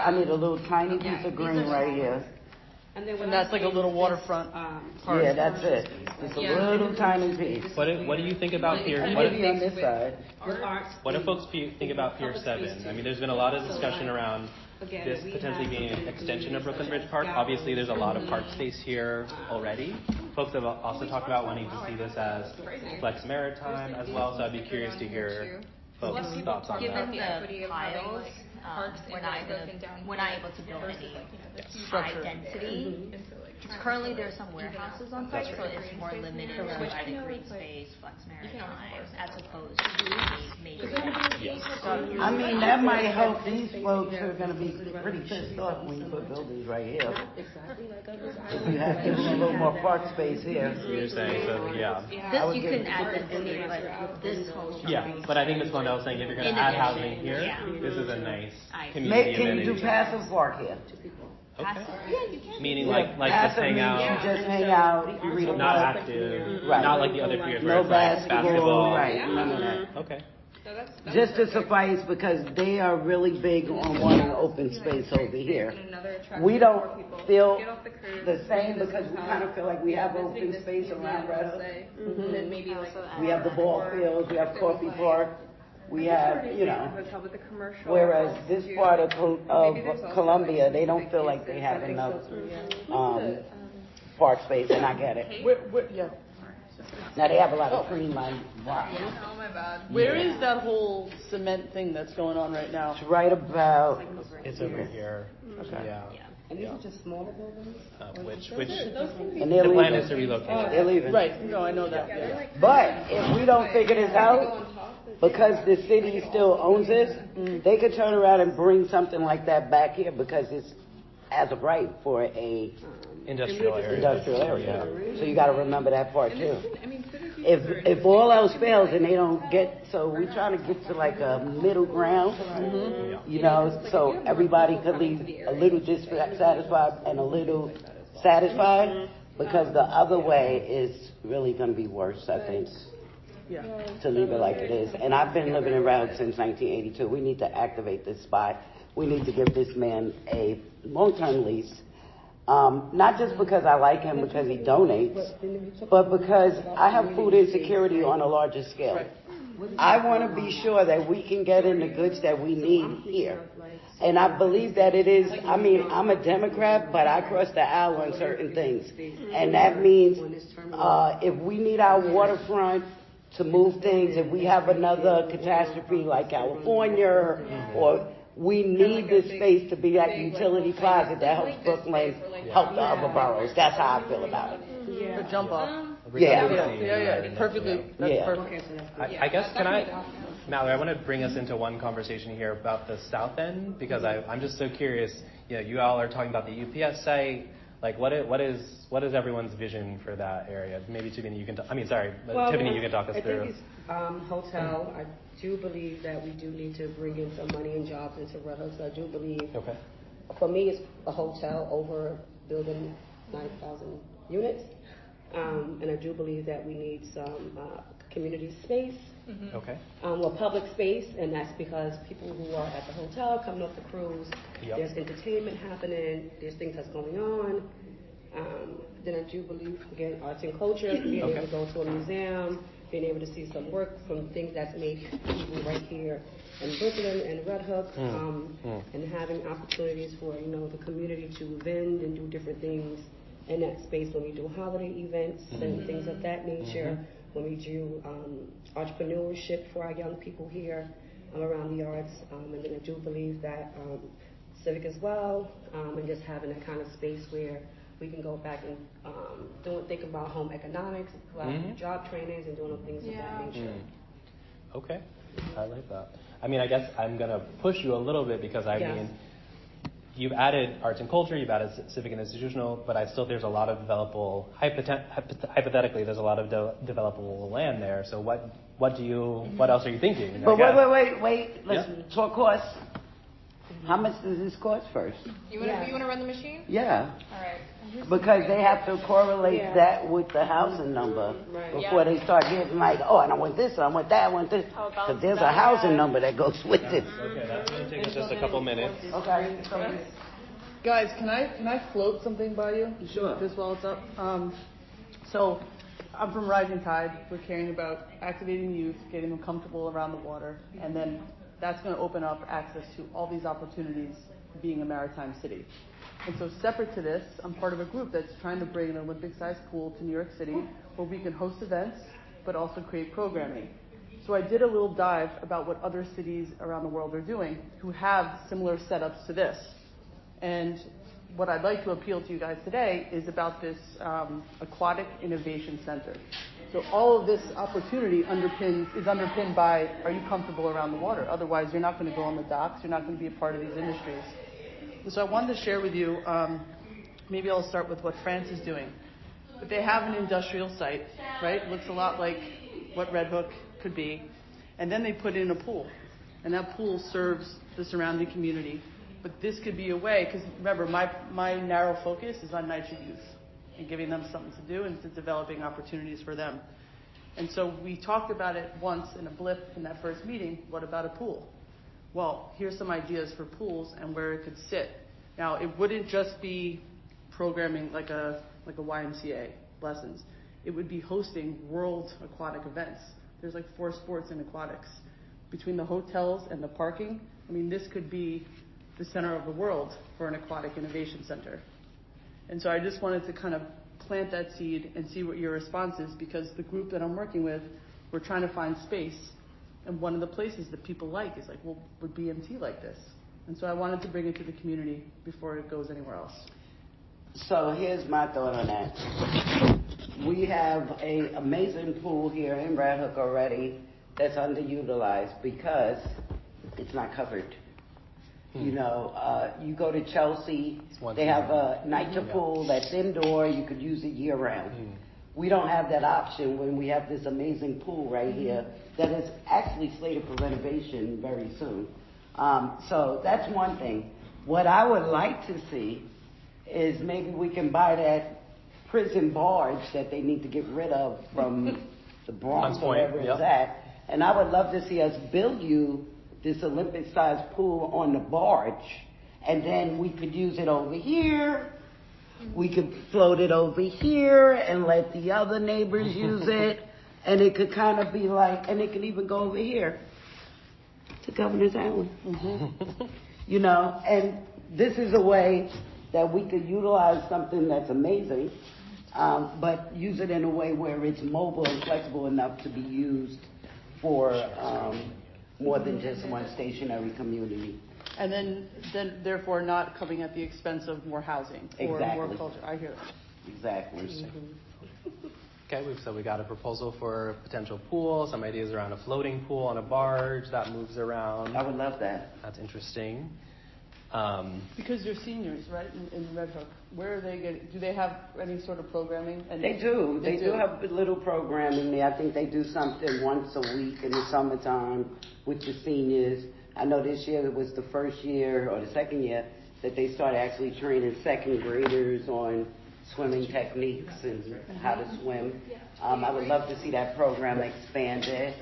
E: I need a little tiny piece of green right here.
C: And that's like a little waterfront part.
E: Yeah, that's it. Just a little tiny piece.
A: What do you think about Pier?
E: Maybe on this side.
A: What do folks think about Pier 7? I mean, there's been a lot of discussion around this potentially being an extension of Brooklyn Bridge Park. Obviously, there's a lot of park space here already. Folks have also talked about wanting to see this as Flex Maritime as well, so I'd be curious to hear folks' thoughts on
O: Given
A: that.
O: the piles, we're not able to build any high density. Currently, there are some warehouses on site, so it's more limited to either green space, Flex Maritime, as opposed to a major.
E: I mean, that might help. These folks are going to be pretty pissed off when you put buildings right here. If you have just a little more park space here.
A: You're saying, so yeah.
O: This you can add density, but with this whole structure.
A: Yeah, but I think Ms. Blondell was saying if you're going to add housing here, this is a nice community
E: Can
A: amenity.
E: you do passive park here?
A: Okay. Meaning like just hang out.
E: You just hang out, you read a book.
A: Not active.
E: Right.
A: Not like the other piers where
E: No
A: it's like basketball.
E: Right, none of that.
A: Okay.
E: Just to suffice, because they are really big on wanting open space over here. We don't feel the same because we kind of feel like we have open space around Red Hook. We have the ball fields, we have Coffee Park. We have, whereas this part of Columbia, they don't feel like they have enough park space, and I get it.
C: Yeah.
E: Now, they have a lot of green line blocks.
Q: Oh, my bad.
C: Where is that whole cement thing that's going on right now?
E: It's right about...
A: It's over here.
C: Okay.
A: Yeah.
F: And these are just smaller buildings?
A: Which
E: and
A: the plan is to relocate.
E: They're leaving.
C: Right. No, I know that. Yeah.
E: But if we don't figure this out, because the city still owns this, they could turn around and bring something like that back here because it's as of right for a
A: industrial area.
E: So you got to remember that part too. If all else fails and they don't get, so we're trying to get to like a middle ground, you know, so everybody could leave a little dissatisfied and a little satisfied, because the other way is really going to be worse, I think.
C: Yeah.
E: To leave it like it is. And I've been living around since 1982. We need to activate this spot. We need to give this man a long-term lease. Not just because I like him, because he donates, but because I have food insecurity on a larger scale. I want to be sure that we can get in the goods that we need here. And I believe that it is, I mean, I'm a Democrat, but I cross the aisle on certain things. And that means if we need our waterfront to move things, if we have another catastrophe like California, or we need this space to be that utility closet that helps Brooklyn help the other boroughs. That's how I feel about it.
C: The jump off.
E: Yeah.
C: Perfectly. That's perfect.
A: I guess, Mallory, I want to bring us into one conversation here about the south end, because I'm just so curious. You know, you all are talking about the UPS site. Like, what is everyone's vision for that area? Maybe Tiffany, you can. Tiffany, you can talk us through.
F: I think it's hotel. I do believe that we do need to bring in some money and jobs into Red Hook. So I do believe. Okay. For me, it's a hotel over building 9,000 units, and I do believe that we need some community space.
A: Mm-hmm. Okay.
F: Well, public space, and that's because people who are at the hotel coming off the cruise, there's entertainment happening, there's things that's going on, Then I do believe, again, arts and culture, being able to go to a museum, being able to see some work from things that's made even right here in Brooklyn and Red Hook, and having opportunities for, the community to vend and do different things in that space when we do holiday events and things of that nature, when we do entrepreneurship for our young people here around the arts, and then I do believe that civic as well, and just having that kind of space where we can go back and think about home economics, job trainings, and doing things of that nature.
A: Okay, I like that. I mean, I guess I'm going to push you a little bit because mean, you've added arts and culture, you've added civic and institutional, but there's a lot of developable, hypothetically, there's a lot of developable land there. So what else are you thinking?
E: But wait, let's talk cost. How much does this cost first?
R: You want to run the machine?
E: Yeah.
R: All right.
E: Because they have to correlate that with the housing number before they start getting like, I don't want this, I want that, I want this. Because there's a housing number that goes with it.
A: Okay, that's going to take us just a couple minutes.
E: Okay.
C: Guys, can I float something by you?
E: Sure.
C: Just while it's up. So, I'm from Rising Tide. We're caring about activating youth, getting them comfortable around the water, and then that's going to open up access to all these opportunities being a maritime city. And so separate to this, I'm part of a group that's trying to bring an Olympic-sized pool to New York City where we can host events, but also create programming. So I did a little dive about what other cities around the world are doing who have similar setups to this. And what I'd like to appeal to you guys today is about this Aquatic Innovation Center. So all of this opportunity is underpinned by, are you comfortable around the water? Otherwise, you're not going to go on the docks. You're not going to be a part of these industries. So I wanted to share with you, maybe I'll start with what France is doing. But they have an industrial site, right? Looks a lot like what Red Hook could be. And then they put in a pool. And that pool serves the surrounding community. But this could be a way, because remember, my narrow focus is on NYCHA youth and giving them something to do and to developing opportunities for them. And so we talked about it once in a blip in that first meeting. What about a pool? Well, here's some ideas for pools and where it could sit. Now, it wouldn't just be programming like a YMCA lessons. It would be hosting world aquatic events. There's like 4 sports in aquatics. Between the hotels and the parking, this could be the center of the world for an aquatic innovation center. And so I just wanted to kind of plant that seed and see what your response is, because the group that I'm working with, we're trying to find space. And one of the places that people like is like, well, would BMT like this? And so I wanted to bring it to the community before it goes anywhere else.
E: So here's my thought on that. We have an amazing pool here in Red Hook already that's underutilized because it's not covered. You go to Chelsea, they have a NYCHA pool that's indoor, you could use it year round. We don't have that option when we have this amazing pool right here that is actually slated for renovation very soon. So that's one thing. What I would like to see is maybe we can buy that prison barge that they need to get rid of from the Bronx, wherever it's at. And I would love to see us build you this Olympic-sized pool on the barge, and then we could use it over here. We could float it over here and let the other neighbors use it, and it could kind of be like, and it could even go over here to Governor's Island. And this is a way that we could utilize something that's amazing, but use it in a way where it's mobile and flexible enough to be used for more than just one stationary community.
C: And then therefore not coming at the expense of more housing or more culture. I hear that.
E: Exactly.
A: Okay, so we got a proposal for a potential pool, some ideas around a floating pool on a barge that moves around.
E: I would love that.
A: That's interesting.
C: Because they're seniors, right, in Red Hook. Where are they getting? Do they have any sort of programming? And
E: they do. They do have a little programming there. I think they do something once a week in the summertime with the seniors. I know this year it was the first year or the second year that they started actually training second graders on swimming techniques and how to swim. I would love to see that program expanded.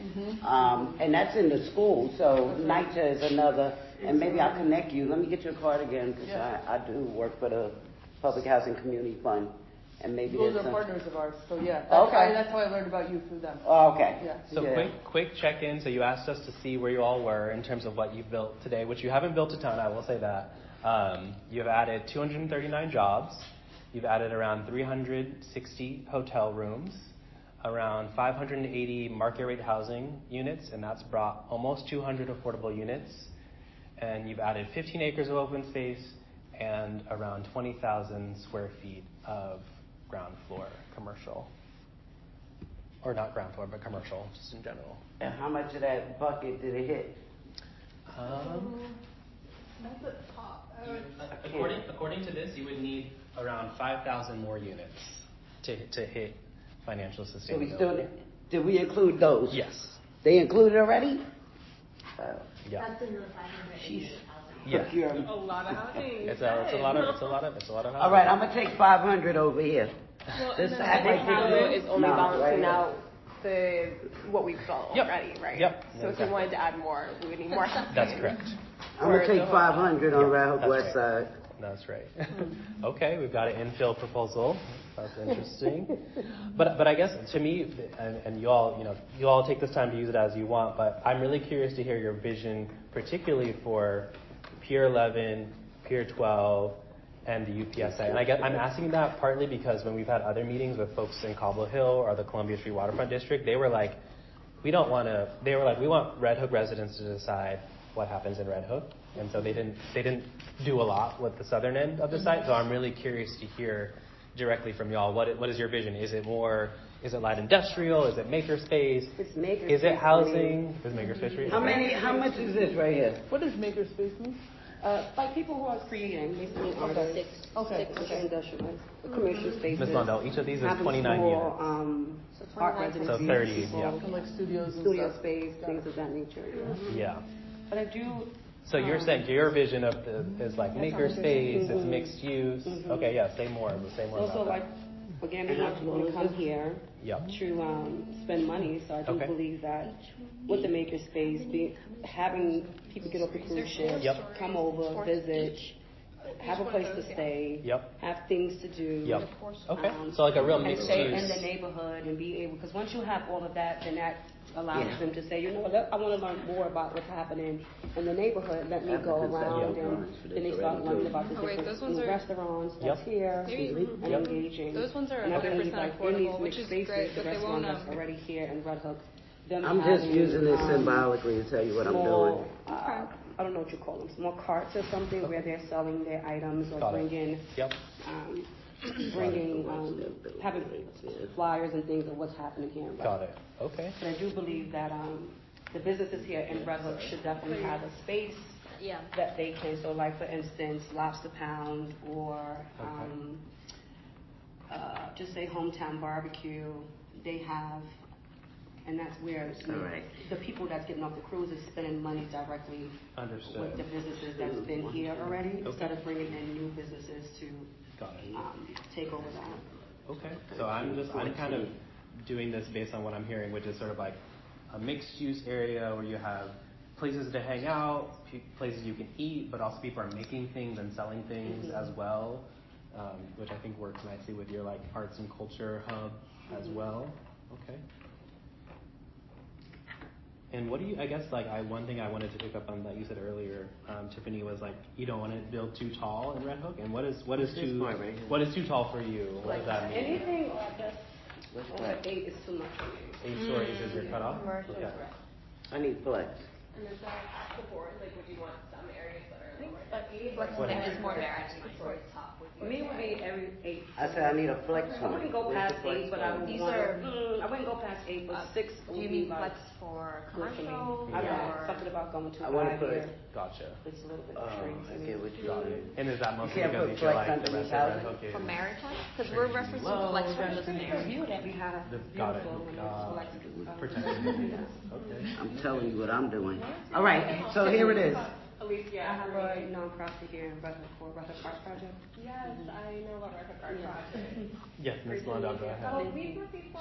E: And that's in the school. So NYCHA is another. And maybe I'll connect you. Let me get your card again, because I do work for the Public Housing Community Fund, and maybe
C: Those
E: there's
C: are
E: some.
C: partners of ours, so yeah. That's how I learned about you through them.
E: Oh, okay.
C: Yeah.
A: So quick check-in. So you asked us to see where you all were in terms of what you've built today, which you haven't built a ton, I will say that. You've added 239 jobs. You've added around 360 hotel rooms, around 580 market rate housing units, and that's brought almost 200 affordable units. And you've added 15 acres of open space and around 20,000 square feet of ground floor commercial. Or not ground floor, but commercial, just in general.
E: And how much of that bucket did it hit?
C: That's the top.
A: According to this, you would need around 5,000 more units to hit financial sustainability.
E: Did we include those?
A: Yes.
E: They included already?
A: Yeah.
B: That's in the 580.
A: Yeah.
Q: A lot of housing.
A: It's a lot of housing.
E: All right, I'm gonna take 500 over here.
Q: Well,
E: This
Q: and
E: side
Q: then
E: right
Q: is only balancing
E: right
Q: out what we've built already, right?
A: Yep.
Q: So if we wanted to add more, we would need more housing.
A: That's correct.
E: I'm gonna take 500 on Red Hook West Side.
A: That's right. Okay, we've got an infill proposal. That's interesting. But I guess to me, and you all take this time to use it as you want, but I'm really curious to hear your vision, particularly for Pier 11, Pier 12, and the UPSA. And I'm asking that partly because when we've had other meetings with folks in Cobble Hill or the Columbia Street Waterfront District, they were like, we want Red Hook residents to decide what happens in Red Hook. And so they didn't do a lot with the southern end of the site. So I'm really curious to hear directly from y'all. What is your vision? Is it light industrial? Is it makerspace?
F: It's makerspace.
A: Is it housing? Is makerspace for you?
E: How much is this right here?
C: What does makerspace mean?
F: Like people who are creating, basically artists.
C: Okay.
F: Industrial, commercial spaces.
A: Ms. Lundell, each of these is 29 units.
F: Art residencies.
A: So 30, yeah.
C: Like studios and
F: Studio
C: stuff.
F: space, things of that nature.
A: Yeah.
F: But I do.
A: So you're saying your vision of is like makerspace, it's mixed use.
F: Mm-hmm.
A: Okay, yeah. Say more.
F: Also,
A: about
F: like again, we want to come here
A: Yep.
F: to spend money. So I do believe that with the makerspace, having people get off the cruise ship, come over, visit, have a place to stay, have things to do.
A: Yep. Okay. So like a real mixed use.
F: And stay in the neighborhood and be able, because once you have all of that, then that allows them to say, I want to learn more about what's happening in the neighborhood. Let me go around, and then they start learning about the different restaurants that's here and engaging.
R: Those ones are
F: and I
R: 100%
F: believe, like, in
R: affordable,
F: these
R: which is
F: mixed
R: great,
F: spaces,
R: but
F: the
R: they
F: restaurant
R: won't.
F: that's already here in Red Hook.
E: I'm just using this symbolically to tell you what I'm doing.
F: I don't know what you call them, small carts or something where they're selling their items or bringing having flyers and things of what's happening here.
A: Got it. Okay.
F: But I do believe that the businesses here in Red Hook should definitely have a space that they can. So, like for instance, Lobster Pound or just say Hometown Barbecue. They have. And that's where the people that's getting off the cruise is spending money directly with the businesses that's been here already, instead of bringing in new businesses to take over that.
A: Okay. So I'm kind of doing this based on what I'm hearing, which is sort of like a mixed use area where you have places to hang out, places you can eat, but also people are making things and selling things as well, which I think works nicely with your like arts and culture hub as well. Okay. And what do you, I guess, like, one thing I wanted to pick up on that you said earlier, Tiffany, was like, you don't want to build too tall in Red Hook. And what is too tall for you? What does that mean?
F: Anything over 8 is too much for me.
A: 8 stories is your cutoff?
F: Okay.
E: I need flex.
Q: And is that the board? Like, would you want some areas that are lower?
O: Flexibility is more variety before it's top.
F: For me, it would be every 8.
E: I said I need a flex
F: I wouldn't go past 8, but I would
O: These
F: want
O: are.
F: I wouldn't go past 8, but 6
O: Do you mean flex for commercial?
F: I don't something about going to
E: I want to put
F: here.
A: Gotcha.
F: It's a little bit strange.
E: I get what you're doing.
A: And is that mostly
E: can't
A: because
E: put
A: you feel
E: flex
A: like the
E: under
A: rest
E: the
A: of Red Hook is
O: For maritime? Because we're referencing flex for just maritime.
F: view that we have.
A: Got it. Protected. Okay.
E: I'm telling you what I'm doing. All right, so here it is.
Q: Alicia,
F: I have a nonprofit here in Red Hook for Red Hook Arts Project.
Q: Yes, I know about Red Hook Art Project.
A: Yes, Ms. Lundell, go ahead.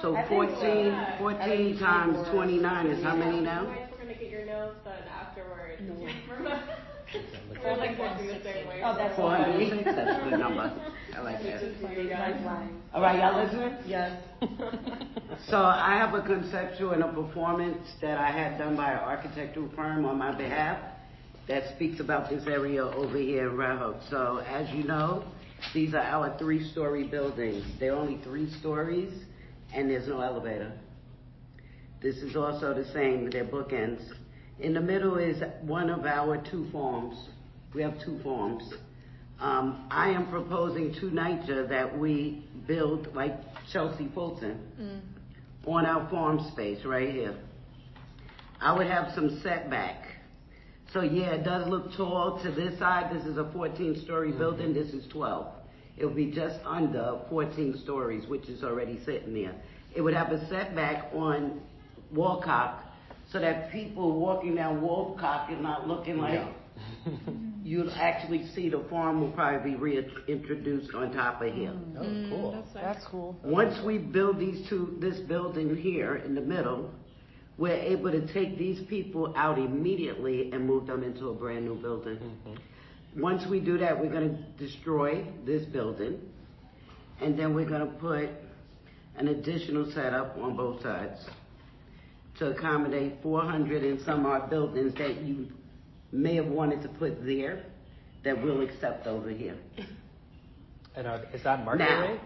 E: So 14 times 29 is how many now?
Q: We're going to get your notes done afterwards. We're like walking the same way.
F: Oh, that's
E: 406, that's a good number. I like that. All right, y'all listening?
F: Yes.
E: So I have a conceptual and a performance that I had done by an architectural firm on my behalf that speaks about this area over here in Red Hook. So as you know, these are our 3-story buildings. They're only 3 stories and there's no elevator. This is also the same, they're bookends. In the middle is one of our 2 farms. We have 2 farms. I am proposing to NYCHA that we build like Chelsea Fulton on our farm space right here. I would have some setback. So yeah, it does look tall to this side. This is a 14-story building. This is 12. It would be just under 14 stories, which is already sitting there. It would have a setback on Walcott so that people walking down Walcott is not looking like you'll actually see the farm will probably be reintroduced on top of here.
A: Oh, cool.
C: That's cool.
E: Once we build this building here in the middle, we're able to take these people out immediately and move them into a brand new building. Once we do that, we're going to destroy this building, and then we're going to put an additional setup on both sides to accommodate 400 and some odd buildings that you may have wanted to put there that we'll accept over here.
A: And is that market rate?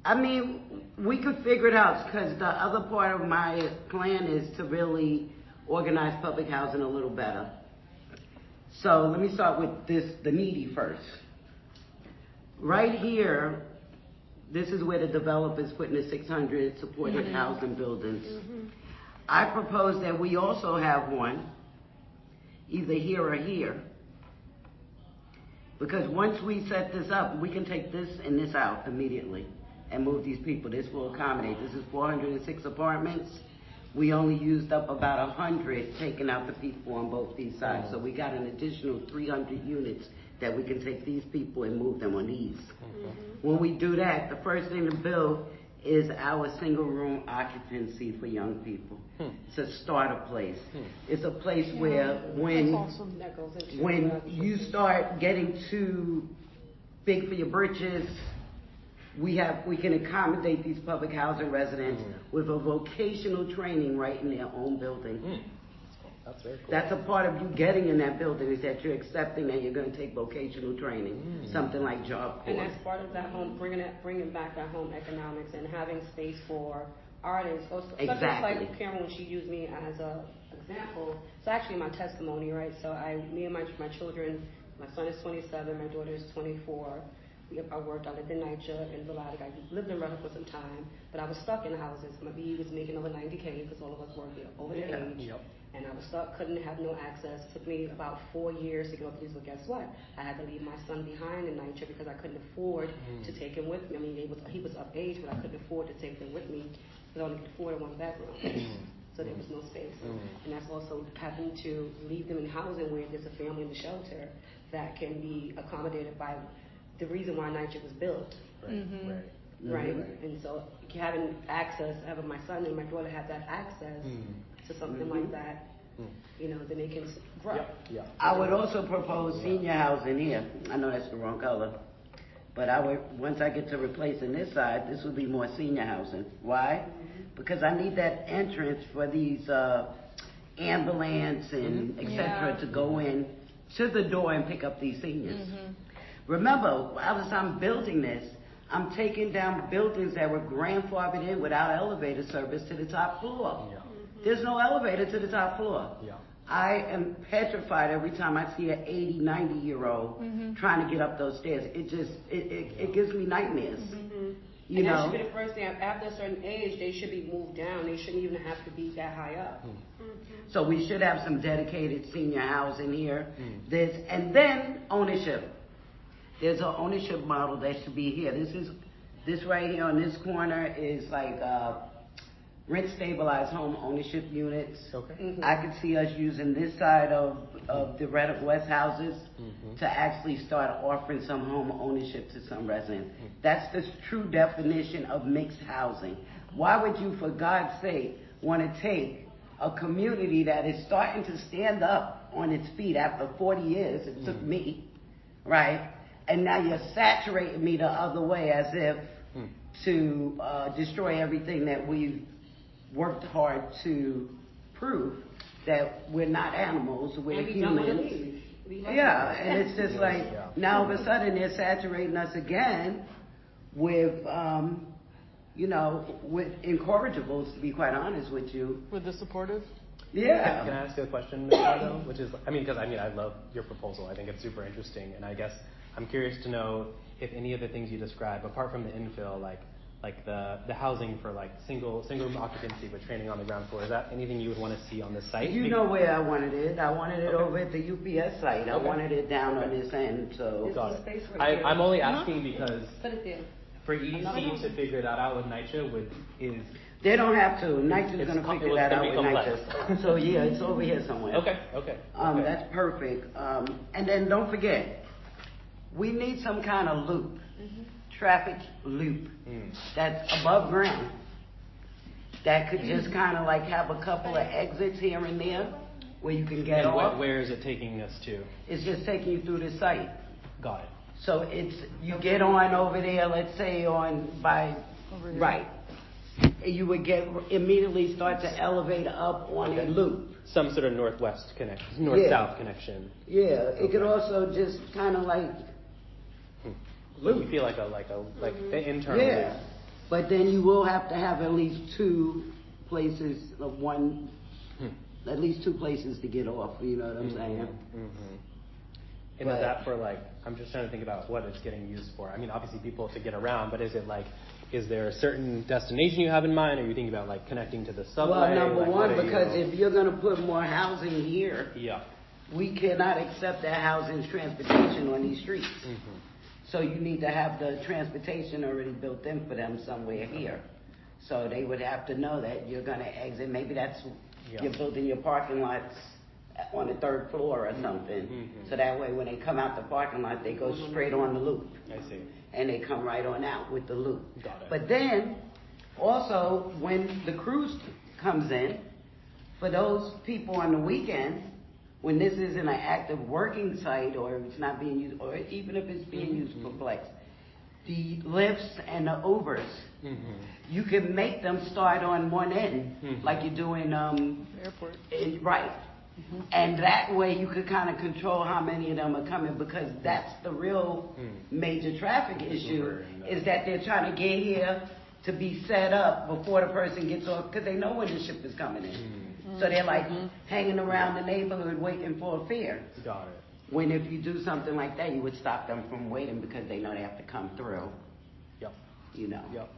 E: I mean, we could figure it out because the other part of my plan is to really organize public housing a little better. So let me start with the needy first. Right here, this is where the developer's putting the 600 supported housing buildings. I propose that we also have one, either here or here. Because once we set this up, we can take this and this out immediately and move these people. This will accommodate. This is 406 apartments. We only used up about 100, taking out the people on both these sides. So we got an additional 300 units that we can take these people and move them on these. When we do that, the first thing to build is our single room occupancy for young people. It's a starter place. It's a place where when you start getting too big for your britches, we can accommodate these public housing residents with a vocational training right in their own building.
A: That's very cool.
E: That's a part of you getting in that building is that you're accepting that you're going to take vocational training, something like Job Corps.
F: And that's part of that home, bringing back that home economics and having space for artists.
E: Exactly.
F: Like Karen, when she used me as an example, it's actually my testimony, right? So me and my children, my son is 27, my daughter is 24. I lived in NYCHA in Vlad. I lived in Red Hook for some time, but I was stuck in houses. My BE was making over 90K because all of us were over the age. And I was stuck, couldn't have no access. It took me about 4 years to get up these, but guess what? I had to leave my son behind in NYCHA because I couldn't afford to take him with me. I mean, he was of age, but I couldn't afford to take him with me because I only could afford a 1-bedroom. So there was no space. And that's also having to leave them in housing where there's a family in the shelter that can be accommodated by the reason why NYCHA was built. Right. And so having access, having my son and my daughter have that access to something like that, then they can grow.
E: I would also propose senior housing here. I know that's the wrong color, but once I get to replacing this side, this would be more senior housing. Why? Because I need that entrance for these ambulance and etc. to go in to the door and pick up these seniors. Remember, as I'm building this, I'm taking down buildings that were grandfathered in without elevator service to the top floor. There's no elevator to the top floor. I am petrified every time I see an 80, 90-year-old trying to get up those stairs. It gives me nightmares.
F: And that should be the first thing. After a certain age, they should be moved down. They shouldn't even have to be that high up.
E: So we should have some dedicated senior housing here. And then ownership. There's an ownership model that should be here. This right here on this corner is like rent stabilized home ownership units. I could see us using this side of the Red Hook West houses to actually start offering some home ownership to some residents. That's the true definition of mixed housing. Why would you, for God's sake, want to take a community that is starting to stand up on its feet after 40 years. It took me, right? And now you're saturating me the other way as if to destroy everything that we've worked hard to prove, that we're not animals, we're humans. Yeah, and it's just like, now all of a sudden they're saturating us again with, with incorrigibles, to be quite honest with you.
C: With the supportive?
E: Yeah.
A: Can I ask you a question, Ms. Pardo? Which is, because I love your proposal. I think it's super interesting, and I guess I'm curious to know if any of the things you describe, apart from the infill, like the housing for like single room occupancy with training on the ground floor, is that anything you would want to see on the site?
E: You know where I wanted it. I wanted it over at the UPS site. I wanted it down on this end. So
A: got it. I'm only asking because for EDC to figure that out with NYCHA
E: they don't have to. NYCHA is going to figure that out with NYCHA. So yeah, it's over here somewhere.
A: Okay.
E: That's perfect. And then don't forget, we need some kind of loop. Traffic loop that's above ground that could just kind of like have a couple of exits here and there where you can get off.
A: Where is it taking us to?
E: It's just taking you through the site.
A: Got it.
E: So you get on over there, let's say right. You would immediately start to elevate up on a loop.
A: Some sort of north-south connection.
E: Yeah, it could also just kind of like
A: loop. You feel like the internal loop.
E: But then you will have to have at least two places at least two places to get off. You know what I'm saying?
A: And is that for I'm just trying to think about what it's getting used for. Obviously people to get around, but is there a certain destination you have in mind? Or are you thinking about connecting to the subway?
E: Well, number one, because if you're going to put more housing here, we cannot accept that housing transportation on these streets. So you need to have the transportation already built in for them somewhere here. So they would have to know that you're going to exit. Maybe you're building your parking lots on the third floor or something. So that way when they come out the parking lot, they go straight on the loop.
A: I see.
E: And they come right on out with the loop.
A: Got it.
E: But then, also, when the cruise comes in, for those people on the weekend, when this isn't an active working site or it's not being used, or even if it's being used for flex, the lifts and the Ubers, you can make them start on one end, like you do in
C: airport.
E: Right. And that way you could kind of control how many of them are coming, because that's the real major traffic issue, is that they're trying to get here to be set up before the person gets off, because they know when the ship is coming in. So they're like hanging around the neighborhood waiting for a fare.
A: Got it.
E: When if you do something like that, you would stop them from waiting because they know they have to come through.
A: Yep.
E: You know.
A: Yep.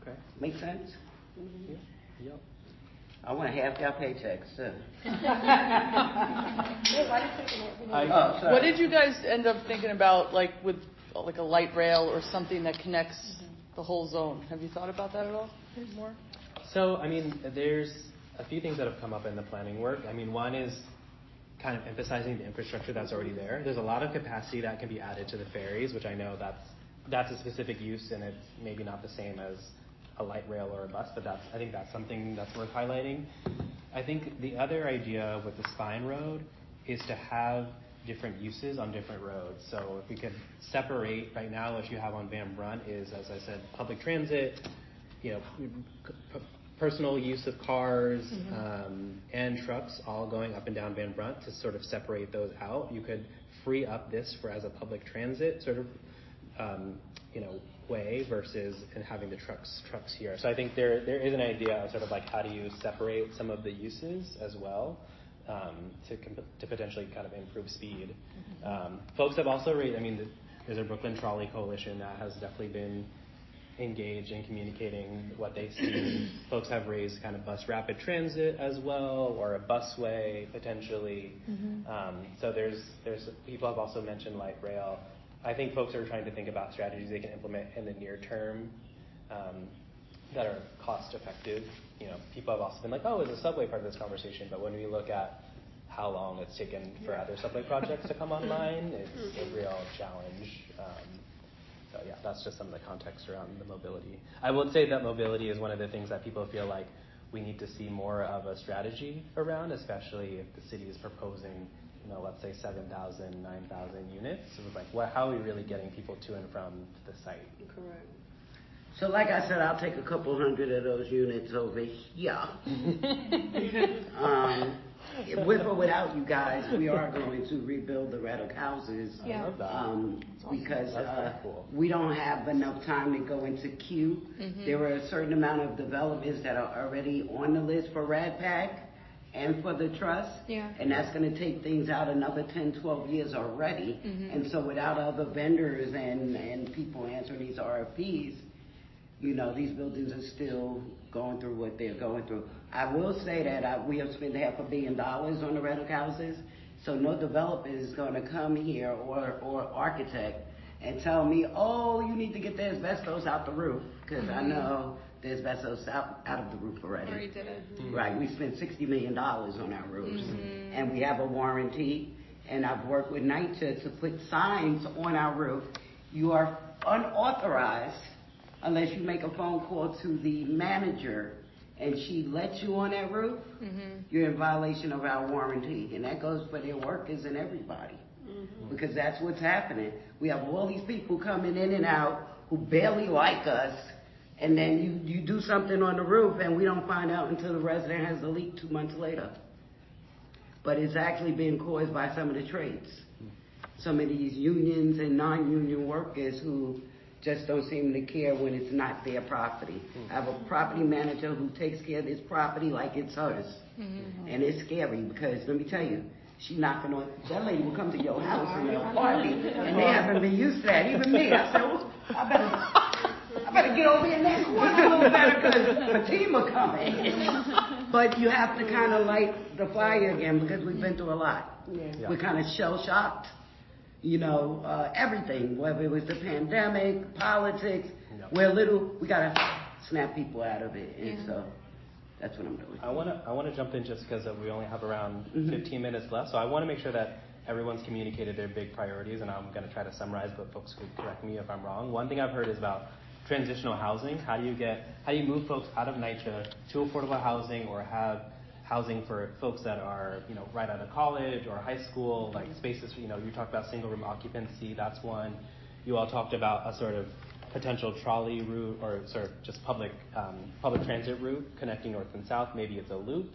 A: Okay.
E: Make sense?
A: Yep.
E: I want half your paychecks too.
C: What did you guys end up thinking about, with a light rail or something that connects the whole zone? Have you thought about that at all? More?
A: So, there's a few things that have come up in the planning work. One is kind of emphasizing the infrastructure that's already there. There's a lot of capacity that can be added to the ferries, which I know that's a specific use, and it's maybe not the same as a light rail or a bus, but I think that's something that's worth highlighting. I think the other idea with the spine road is to have different uses on different roads. So if we could separate, right now what you have on Van Brunt is, as I said, public transit, personal use of cars and trucks all going up and down Van Brunt, to sort of separate those out. You could free up this as a public transit sort of way versus having the trucks here. So I think there is an idea of sort of how do you separate some of the uses as well to potentially kind of improve speed. Folks have also raised, there's a Brooklyn Trolley Coalition that has definitely been engaged in communicating what they see. Folks have raised kind of bus rapid transit as well, or a busway potentially. So there's people have also mentioned light rail. I think folks are trying to think about strategies they can implement in the near term that are cost effective. People have also been like, is the subway part of this conversation? But when we look at how long it's taken for other subway projects to come online, it's a real challenge. So that's just some of the context around the mobility. I would say that mobility is one of the things that people feel like we need to see more of a strategy around, especially if the city is proposing, let's say 7,000, 9,000 units. So it's like, how are we really getting people to and from the site?
F: Correct.
E: So like I said, I'll take a couple hundred of those units over here. With or without you guys, we are going to rebuild the Red Oak houses.
A: Yeah.
E: Because
A: cool.
E: we don't have enough time to go into queue.
R: Mm-hmm.
E: There are a certain amount of developers that are already on the list for RADPAC and for the trust.
R: Yeah.
E: And that's going to take things out another 10, 12 years already.
R: Mm-hmm.
E: And so without other vendors and people answering these RFPs, these buildings are still going through what they're going through. I will say that we have spent $500 million on the Red Oak houses, so no developer is going to come here or architect and tell me, oh, you need to get the asbestos out the roof, because I know the asbestos out of the roof already.
R: Already did it.
E: Mm-hmm. Right, we spent $60 million on our roofs, and we have a warranty, and I've worked with NYCHA to put signs on our roof. You are unauthorized unless you make a phone call to the manager and she lets you on that roof, you're in violation of our warranty. And that goes for their workers and everybody. Because that's what's happening. We have all these people coming in and out who barely like us, and then you do something on the roof and we don't find out until the resident has the leak 2 months later. But it's actually being caused by some of the trades. Some of these unions and non-union workers who just don't seem to care when it's not their property. I have a property manager who takes care of this property like it's hers. And it's scary because, let me tell you, she knocking on, that lady will come to your house in an apartment, and they haven't been used to that. Even me, I said, well, I better get over in that corner a little better because Fatima coming. But you have to kind of light the fire again because we've been through a lot. We're kind of shell-shocked. Everything, whether it was the pandemic, politics, we gotta snap people out of it, and so that's what I'm doing.
A: I wanna jump in just because we only have around 15 minutes left, so I want to make sure that everyone's communicated their big priorities, and I'm going to try to summarize, but folks could correct me if I'm wrong. One thing I've heard is about transitional housing. How do you move folks out of NYCHA to affordable housing, or have housing for folks that are, right out of college or high school, like spaces, you talked about single room occupancy, that's one. You all talked about a sort of potential trolley route or sort of just public transit route connecting north and south, maybe it's a loop.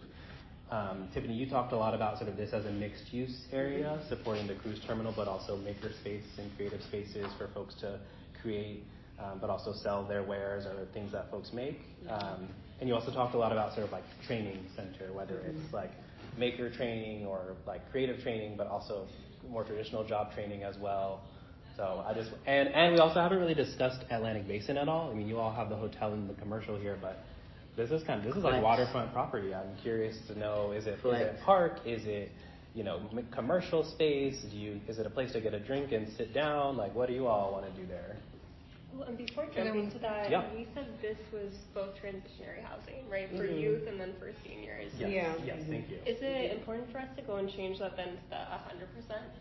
A: Tiffany, you talked a lot about sort of this as a mixed use area, supporting the cruise terminal, but also maker space and creative spaces for folks to create, but also sell their wares or things that folks make. And you also talked a lot about sort of like training center, whether it's like maker training or like creative training, but also more traditional job training as well. So and we also haven't really discussed Atlantic Basin at all. I mean, you all have the hotel and the commercial here, but this is like waterfront property. I'm curious to know, is it park? Is it, commercial space? Is it a place to get a drink and sit down? Like, what do you all want to do there?
Q: Well, and before jumping to that, we said this was both transitionary housing, right, for youth and then for seniors.
A: Yes, thank you.
Q: Is it important for us to go and change that then to the 100%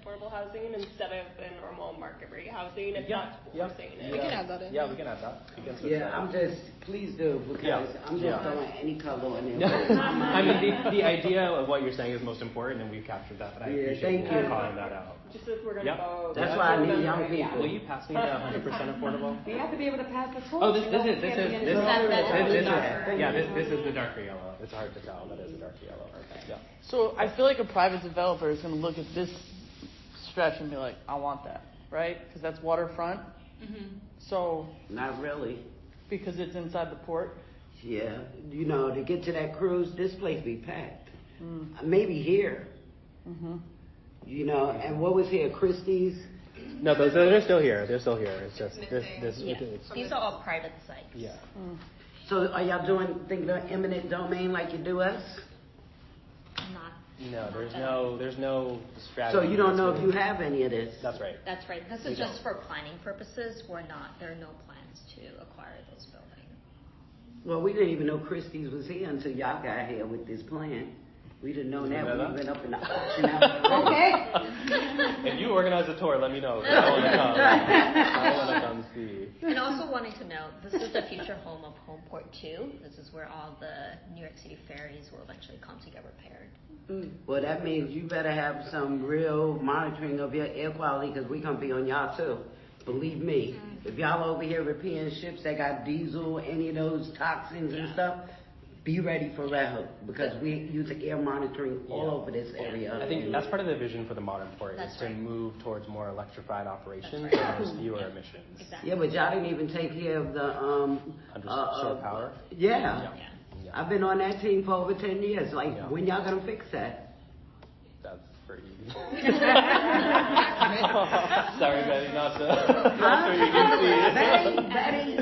Q: affordable housing instead of the normal market rate housing, if that's what we're saying?
R: We can add that in.
A: Yeah, we can add that.
E: Please do, because I'm just throwing any color in there.
A: I mean, the idea of what you're saying is most important, and we've captured that, but I appreciate you calling that out.
Q: Just as we're going to go.
E: That's why I need young people.
A: Will you pass me the 100% affordable?
F: We have to be able to pass the torch.
A: Oh, this is the darker yellow. It's hard to tell, but it's a darker yellow. Okay. Yeah.
C: So I feel like a private developer is going to look at this stretch and be like, I want that, right? Because that's waterfront. So
E: not really,
C: because it's inside the port.
E: Yeah, to get to that cruise, this place be packed. Maybe here. And what was here, Christie's?
A: No, they're still here. They're still here. It's just
O: these are all private sites.
A: Yeah.
E: So are y'all doing eminent domain like you do us?
O: No,
A: there's no strategy.
E: So you don't know if you have any of this?
A: That's right.
O: That's right. This is just for planning purposes. There are no plans to acquire those buildings.
E: Well, we didn't even know Christie's was here until y'all got here with this plan. We'd have known that when we went up in the auction house.
A: Okay. If you organize a tour, let me know. I want to come. I want to come see.
O: And also wanting to know, this is the future home of Homeport 2. This is where all the New York City ferries will eventually come to get repaired.
E: Well, that means you better have some real monitoring of your air quality because we're going to be on y'all too. Believe me. If y'all over here repairing ships that got diesel, any of those toxins and stuff, be ready for Red Hook because we use air monitoring all over this area.
A: I think that's part of the vision for the modern port is to move towards more electrified operations and there's fewer emissions.
E: Exactly. Yeah, but y'all didn't even take care of the
A: shore power.
E: Yeah. I've been on that team for over 10 years. Like, when y'all gonna fix that?
A: That's pretty easy. Sorry, Betty, not so you can see.
E: Betty.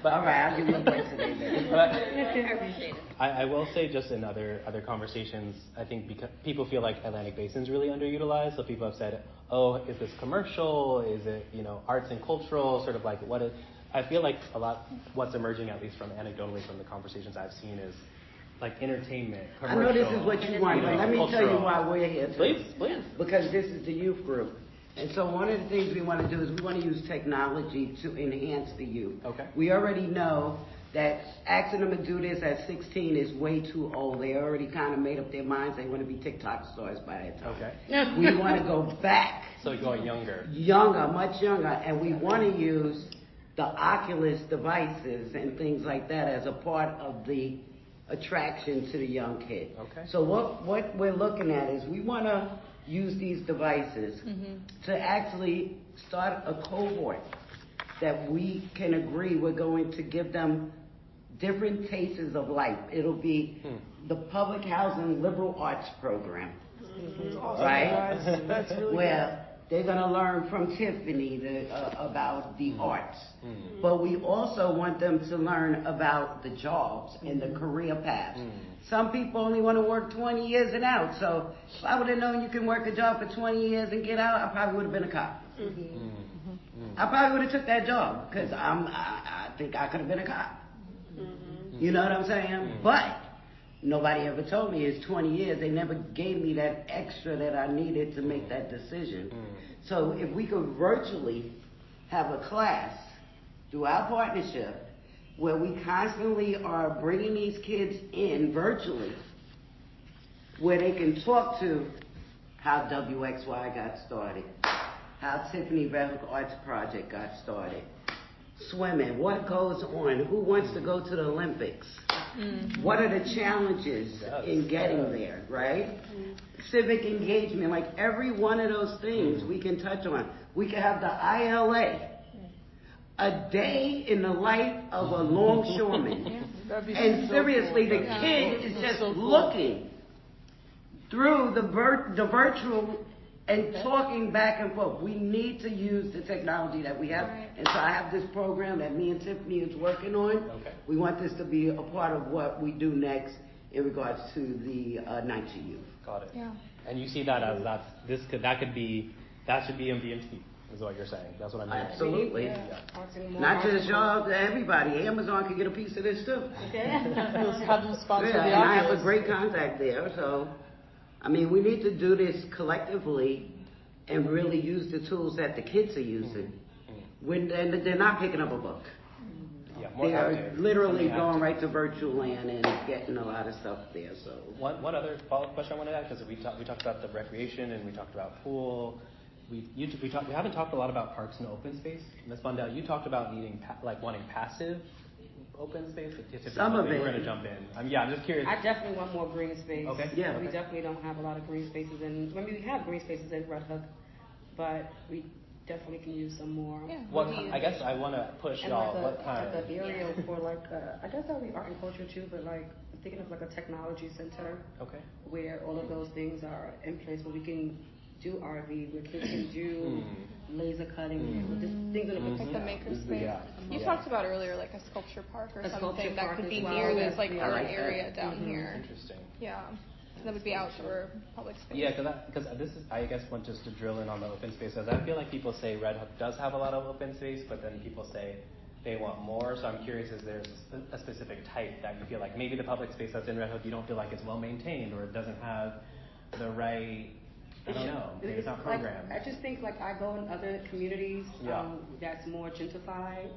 E: But all right, I'll give you a break today, Betty.
O: I appreciate it.
A: I will say just in other conversations, I think because people feel like Atlantic Basin's really underutilized. So people have said, oh, is this commercial? Is it, arts and cultural? Sort of like what is... I feel like a lot, what's emerging, at least from anecdotally from the conversations I've seen, is like entertainment, commercial.
E: I know this is what you want, but let me tell you why we're here.
A: Please.
E: Because this is the youth group. And so one of the things we want to do is we want to use technology to enhance the youth. Okay. We already know that asking them to do this at 16 is way too old. They already kind of made up their minds they want to be TikTok stars by that time.
A: Okay.
E: We want to go back.
A: So you're going younger.
E: Younger, much younger. And we want to use the Oculus devices and things like that as a part of the attraction to the young kid.
A: Okay.
E: So what we're looking at is we want to use these devices to actually start a cohort that we can agree we're going to give them different tastes of life. It'll be the public housing liberal arts program, right?
C: That's really
E: where they're going to learn from Tiffany about the arts. But we also want them to learn about the jobs and the career paths. Some people only want to work 20 years and out. So if I would have known you can work a job for 20 years and get out, I probably would have been a cop. I probably would have took that job because I think I could have been a cop. You know what I'm saying? But nobody ever told me it's 20 years. They never gave me that extra that I needed to make that decision. So if we could virtually have a class through our partnership where we constantly are bringing these kids in virtually, where they can talk to how WXY got started, how Tiffany Red Hook Arts Project got started, swimming, what goes on, who wants to go to the Olympics, what are the challenges in getting there, right? Civic engagement, like every one of those things we can touch on. We can have the ILA, a day in the life of a longshoreman. And seriously, the kid is just looking through the virtual and talking back and forth. We need to use the technology that we have. And so I have this program that me and Tiffany is working on. We want this to be a part of what we do next in regards to the NYCHA youth.
A: Got it. Yeah. And you see that as that should be in BMT, is what you're saying. That's what I'm hearing.
E: Absolutely. Yeah. Not just y'all, everybody. Amazon can get a piece of this too.
C: Have them sponsor the
E: and I have a great contact there. So, I mean, we need to do this collectively and really use the tools that the kids are using. When they're not picking up a book. They are literally going right to virtual land and getting a lot of stuff there. So
A: one other follow-up question I want to add, because we talked about the recreation and we talked about pool. We haven't talked a lot about parks and open space. Ms. Bundell, you talked about needing wanting passive open space.
E: Some of it.
A: We're going to jump in. I'm just curious.
F: I definitely want more green space.
A: Okay.
F: Yeah. We definitely don't have a lot of green spaces we have green spaces in Red Hook, but we definitely can use some more.
A: Yeah. I guess I want to push y'all. What kind
F: of area for I guess that would be art and culture too, but I'm thinking of a technology center.
A: Okay.
F: Where all of those things are in place where we can do RV, where kids can do laser cutting, just things in
R: like the maker space. You talked about earlier a sculpture park or something that could be near this art area down here.
A: Interesting.
R: Yeah. That would be outdoor public space.
A: Yeah, because this is, I guess, want just to drill in on the open space, as I feel like people say Red Hook does have a lot of open space, but then people say they want more. So I'm curious, is there a specific type that you feel like maybe the public space that's in Red Hook you don't feel like it's well maintained or it doesn't have the right, I don't know, maybe it's not programmed.
F: I just think like I go in other communities that's more gentrified,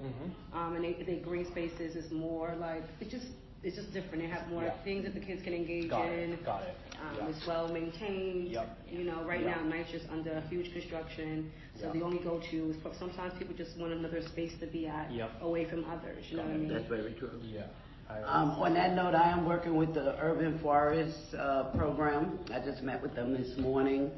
F: and they green spaces is more like it's just different. They have more things that the kids can engage in.
A: Got it.
F: It's well maintained. You know, right now NYCHA's under huge construction, so the only go-to is sometimes people just want another space to be at away from others. You know what I mean?
E: That's very true.
A: Yeah.
E: On that note, I am working with the Urban Forest program. I just met with them this morning.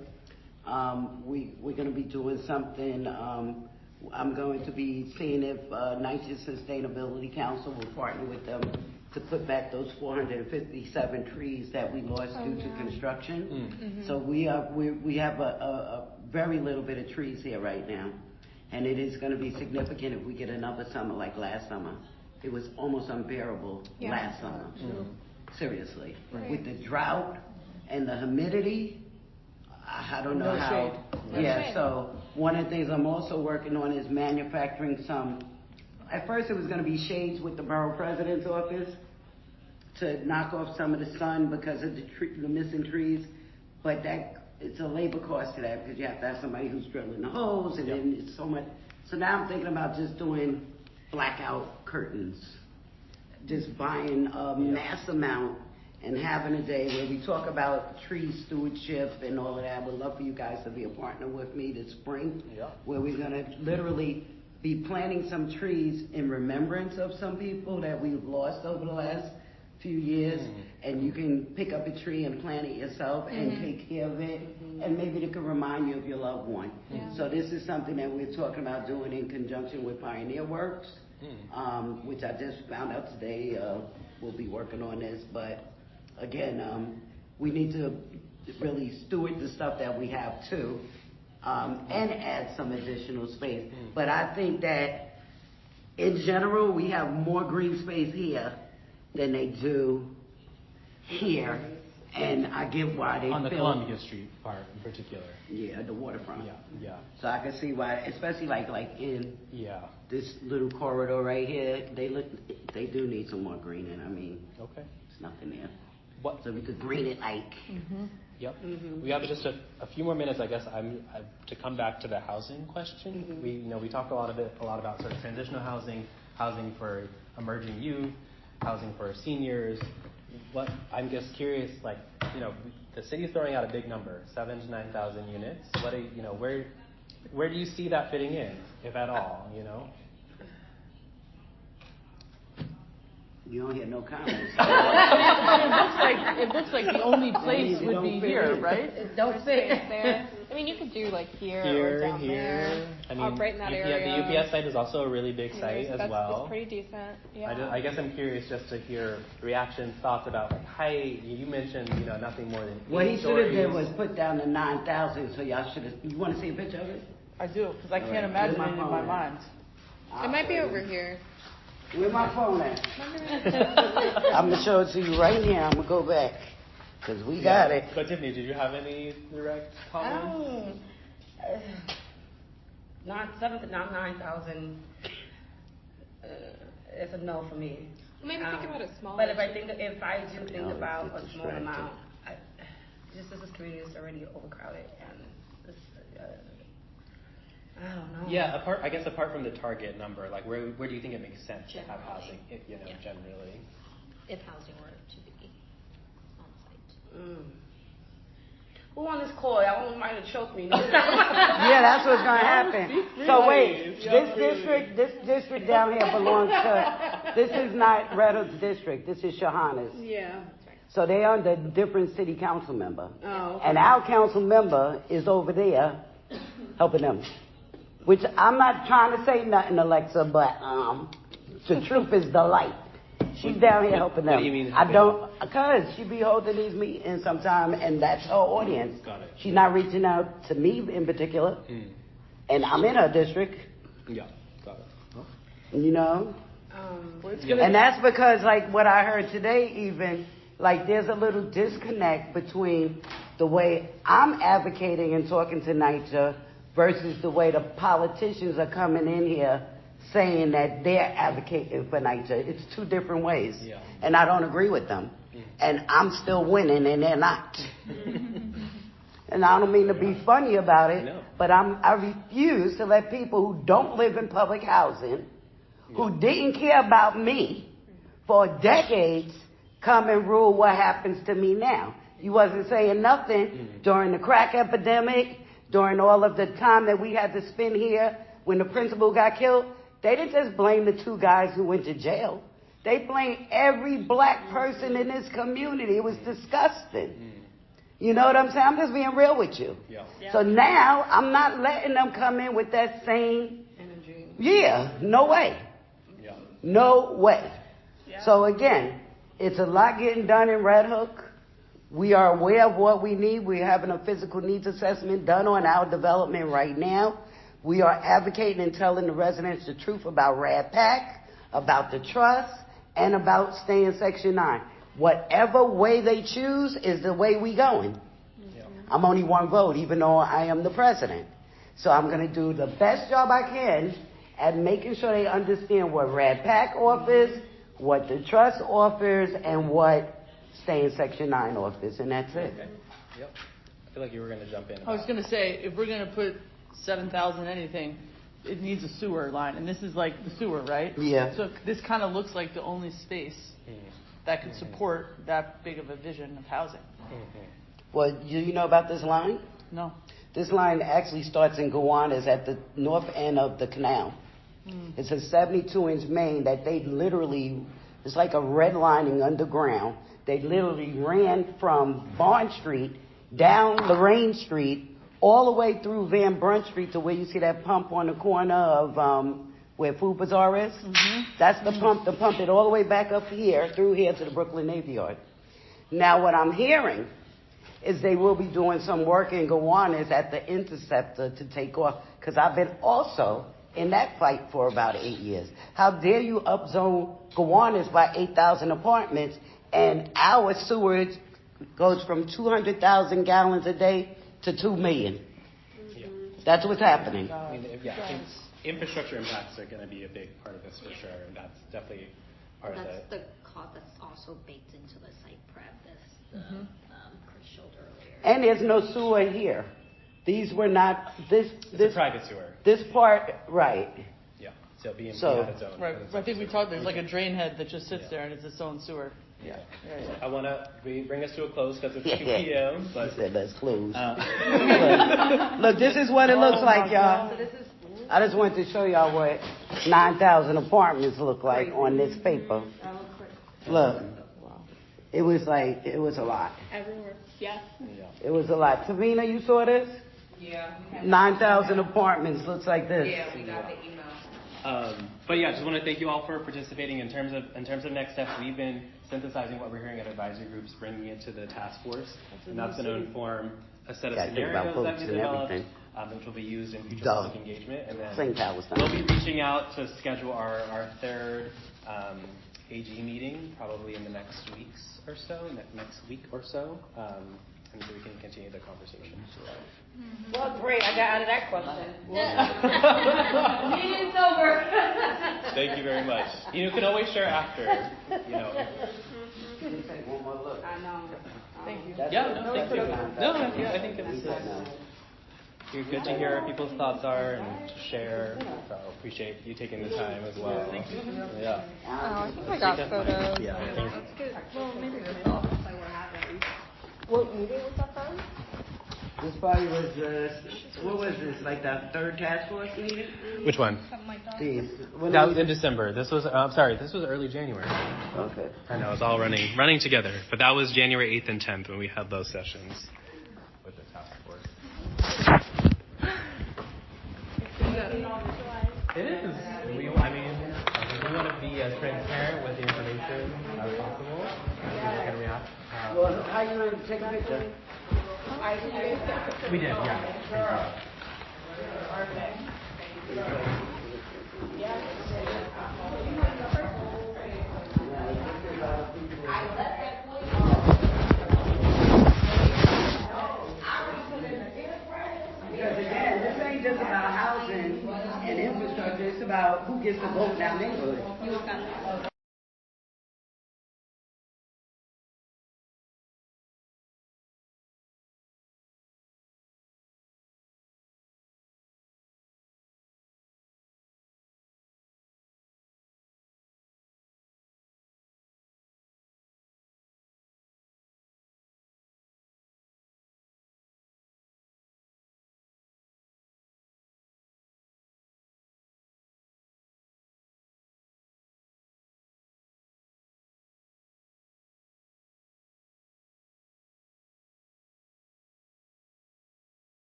E: We're going to be doing something. I'm going to be seeing if NYCHA Sustainability Council will partner with them to put back those 457 trees that we lost due to construction. So we have a very little bit of trees here right now, and it is going to be significant if we get another summer like last summer. It was almost unbearable last summer. Seriously, with the drought and the humidity, I don't know how. So one of the things I'm also working on is manufacturing some. At first, it was going to be shades with the borough president's office to knock off some of the sun because of the missing trees, but it's a labor cost to that because you have to have somebody who's drilling the holes, and then it's so much. So now I'm thinking about just doing blackout curtains, just buying a mass amount and having a day where we talk about tree stewardship and all of that. I would love for you guys to be a partner with me this spring, where we're going to literally be planting some trees in remembrance of some people that we've lost over the last few years, and you can pick up a tree and plant it yourself and take care of it, and maybe it can remind you of your loved one. So this is something that we're talking about doing in conjunction with Pioneer Works, which I just found out today. We'll be working on this, but again, we need to really steward the stuff that we have too, and add some additional space. But I think that in general, we have more green space here than they do here, and I get why they
A: on the
E: feel
A: Columbia Street part in particular.
E: Yeah, the waterfront.
A: Yeah.
E: So I can see why, especially like in this little corridor right here, they do need some more greening. I mean, it's nothing there. So we could green it like.
A: We have just a few more minutes, I guess. To come back to the housing question. We talked a lot about sort of transitional housing, housing for emerging youth, housing for seniors. I'm just curious, like, the city's throwing out a big number, 7,000 to 9,000 units. Where do you see that fitting in, if at all?
E: You don't hear no comments.
C: It looks like the only place would be here, right?
R: Don't fit there. I mean, you could do like here or down there.
A: I mean,
R: right in that area.
A: The UPS site is also a really big site as well.
R: It's pretty decent. Yeah.
A: I guess I'm curious just to hear reactions, thoughts about like height. You mentioned nothing more than 8
E: What he should have
A: stories.
E: did was put down the 9,000. So y'all should have. You want to see a picture of it?
C: I do, because I can't imagine it in my mind.
R: It might be over here.
E: Where my phone at? I'm going to show it to you right now. I'm going to go back, because we got it.
A: But Tiffany, did you have any direct comments?
F: 9,000 is a no for me.
R: Maybe think about it small.
F: But if I do think about a small amount, this community is already overcrowded, and I don't know.
A: Yeah, apart from the target number, like where do you think it makes sense to have housing? Generally.
O: If housing were to be on site.
F: Who on this call? I want somebody to choke me.
E: Yeah, that's what's gonna happen. So wait, this district down here belongs to. This is not Red Hook's district. This is Shahana's.
F: Yeah.
E: So they are the different city council member.
F: Oh. Okay.
E: And our council member is over there helping them. Which I'm not trying to say nothing, Alexa, but the truth is the light. She's down here helping them.
A: What do you mean?
E: Because she be holding these meetings sometime, and that's her audience.
A: Got it.
E: She's not reaching out to me in particular, and I'm in her district.
A: Yeah, got it.
E: Huh? And that's because, like, what I heard today, even, like, there's a little disconnect between the way I'm advocating and talking to NYCHA versus the way the politicians are coming in here saying that they're advocating for NYCHA. It's two different ways. Yeah. And I don't agree with them. And I'm still winning and they're not. And I don't mean to be funny about it, but I refuse to let people who don't live in public housing, who didn't care about me for decades, come and rule what happens to me now. You wasn't saying nothing during the crack epidemic, during all of the time that we had to spend here when the principal got killed. They didn't just blame the 2 guys who went to jail. They blamed every black person in this community. It was disgusting. You know what I'm saying? I'm just being real with you. Yeah. So now I'm not letting them come in with that same energy. Yeah, no way. Yeah. No way. Yeah. So again, it's a lot getting done in Red Hook. We are aware of what we need. We're having a physical needs assessment done on our development right now. We are advocating and telling the residents the truth about Red Pack, about the trust, and about staying Section 9. Whatever way they choose is the way we going. Yeah. I'm only one vote, even though I am the president. So I'm going to do the best job I can at making sure they understand what Red Pack offers, what the trust offers, and what staying Section 9 offers, and that's it.
A: Okay. Yep. I feel like you were going to jump in.
C: I was going to say, if we're going to put 7,000 anything, it needs a sewer line, and this is like the sewer, right?
E: Yeah.
C: So this kind of looks like the only space that could support that big of a vision of housing.
E: Well, do you know about this line?
C: No.
E: This line actually starts in Gowanus at the north end of the canal. It's a 72-inch main that they literally, it's like a redlining underground. They literally ran from Barn Street down Lorraine Street all the way through Van Brunt Street to where you see that pump on the corner of where Food Bazaar is. That's the pump to pump it all the way back up here, through here to the Brooklyn Navy Yard. Now what I'm hearing is they will be doing some work in Gowanus at the Interceptor to take off, because I've been also in that fight for about 8 years. How dare you upzone Gowanus by 8,000 apartments, and our sewage goes from 200,000 gallons a day to 2 million. Yeah. That's what's happening.
A: I mean, infrastructure impacts are going to be a big part of this for sure, and that's definitely part of it.
O: That's the cost that's also baked into the site prep, as Chris showed earlier.
E: And there's no sewer here. These were not, this
A: a private sewer.
E: This part, right.
A: Yeah, so BMT
E: had
A: its own.
C: Right, I think we talked, there's like a drain head that just sits there and it's its own sewer.
A: Yeah. I want to bring us to a close because it's 2 p.m. But
E: he said let's close. Look, this is what it looks like, y'all.
O: So this is,
E: I just wanted to show y'all what 9,000 apartments look like on this paper. Look, it was a lot.
R: Everywhere, yeah.
E: It was a lot. Tavina, you saw this?
P: Yeah.
E: 9,000 apartments looks like this.
P: Yeah, we got the email.
A: But yeah, just want to thank you all for participating in terms of next steps. We've been synthesizing what we're hearing at advisory groups, bringing it to the task force, and that's going to inform a set of scenarios that we developed, which will be used in future public engagement. And then we'll be reaching out to schedule our third AG meeting, probably in the next week or so, and so we can continue the conversation.
F: Well, great. I got out of that question.
O: meeting's over.
A: Thank you very much. You can always share after.
E: One more look.
P: I know.
C: Thank you.
A: Thank you. I think it's you're good to hear what people's thoughts are and to share. So appreciate you taking the time as well.
C: Thank you.
A: Yeah.
R: Oh, I think I got photos.
A: Yeah, I think.
R: That's good. Well, maybe this all looks like what happened.
F: What meeting was that from?
E: This probably was, what was this, like that third task force meeting?
A: Which one?
R: Something like that.
A: That was in December. This was, this was early January.
E: Okay.
A: I know, it's all running together. But that was January 8th and 10th when we had those sessions with the task force. It is. We want to be as transparent with the information as possible. And can react.
E: Well, how you going to take a picture?
A: We did, yeah.
E: Because again, this ain't just about housing and infrastructure. It's about who gets to vote in our neighborhood.
R: You got that.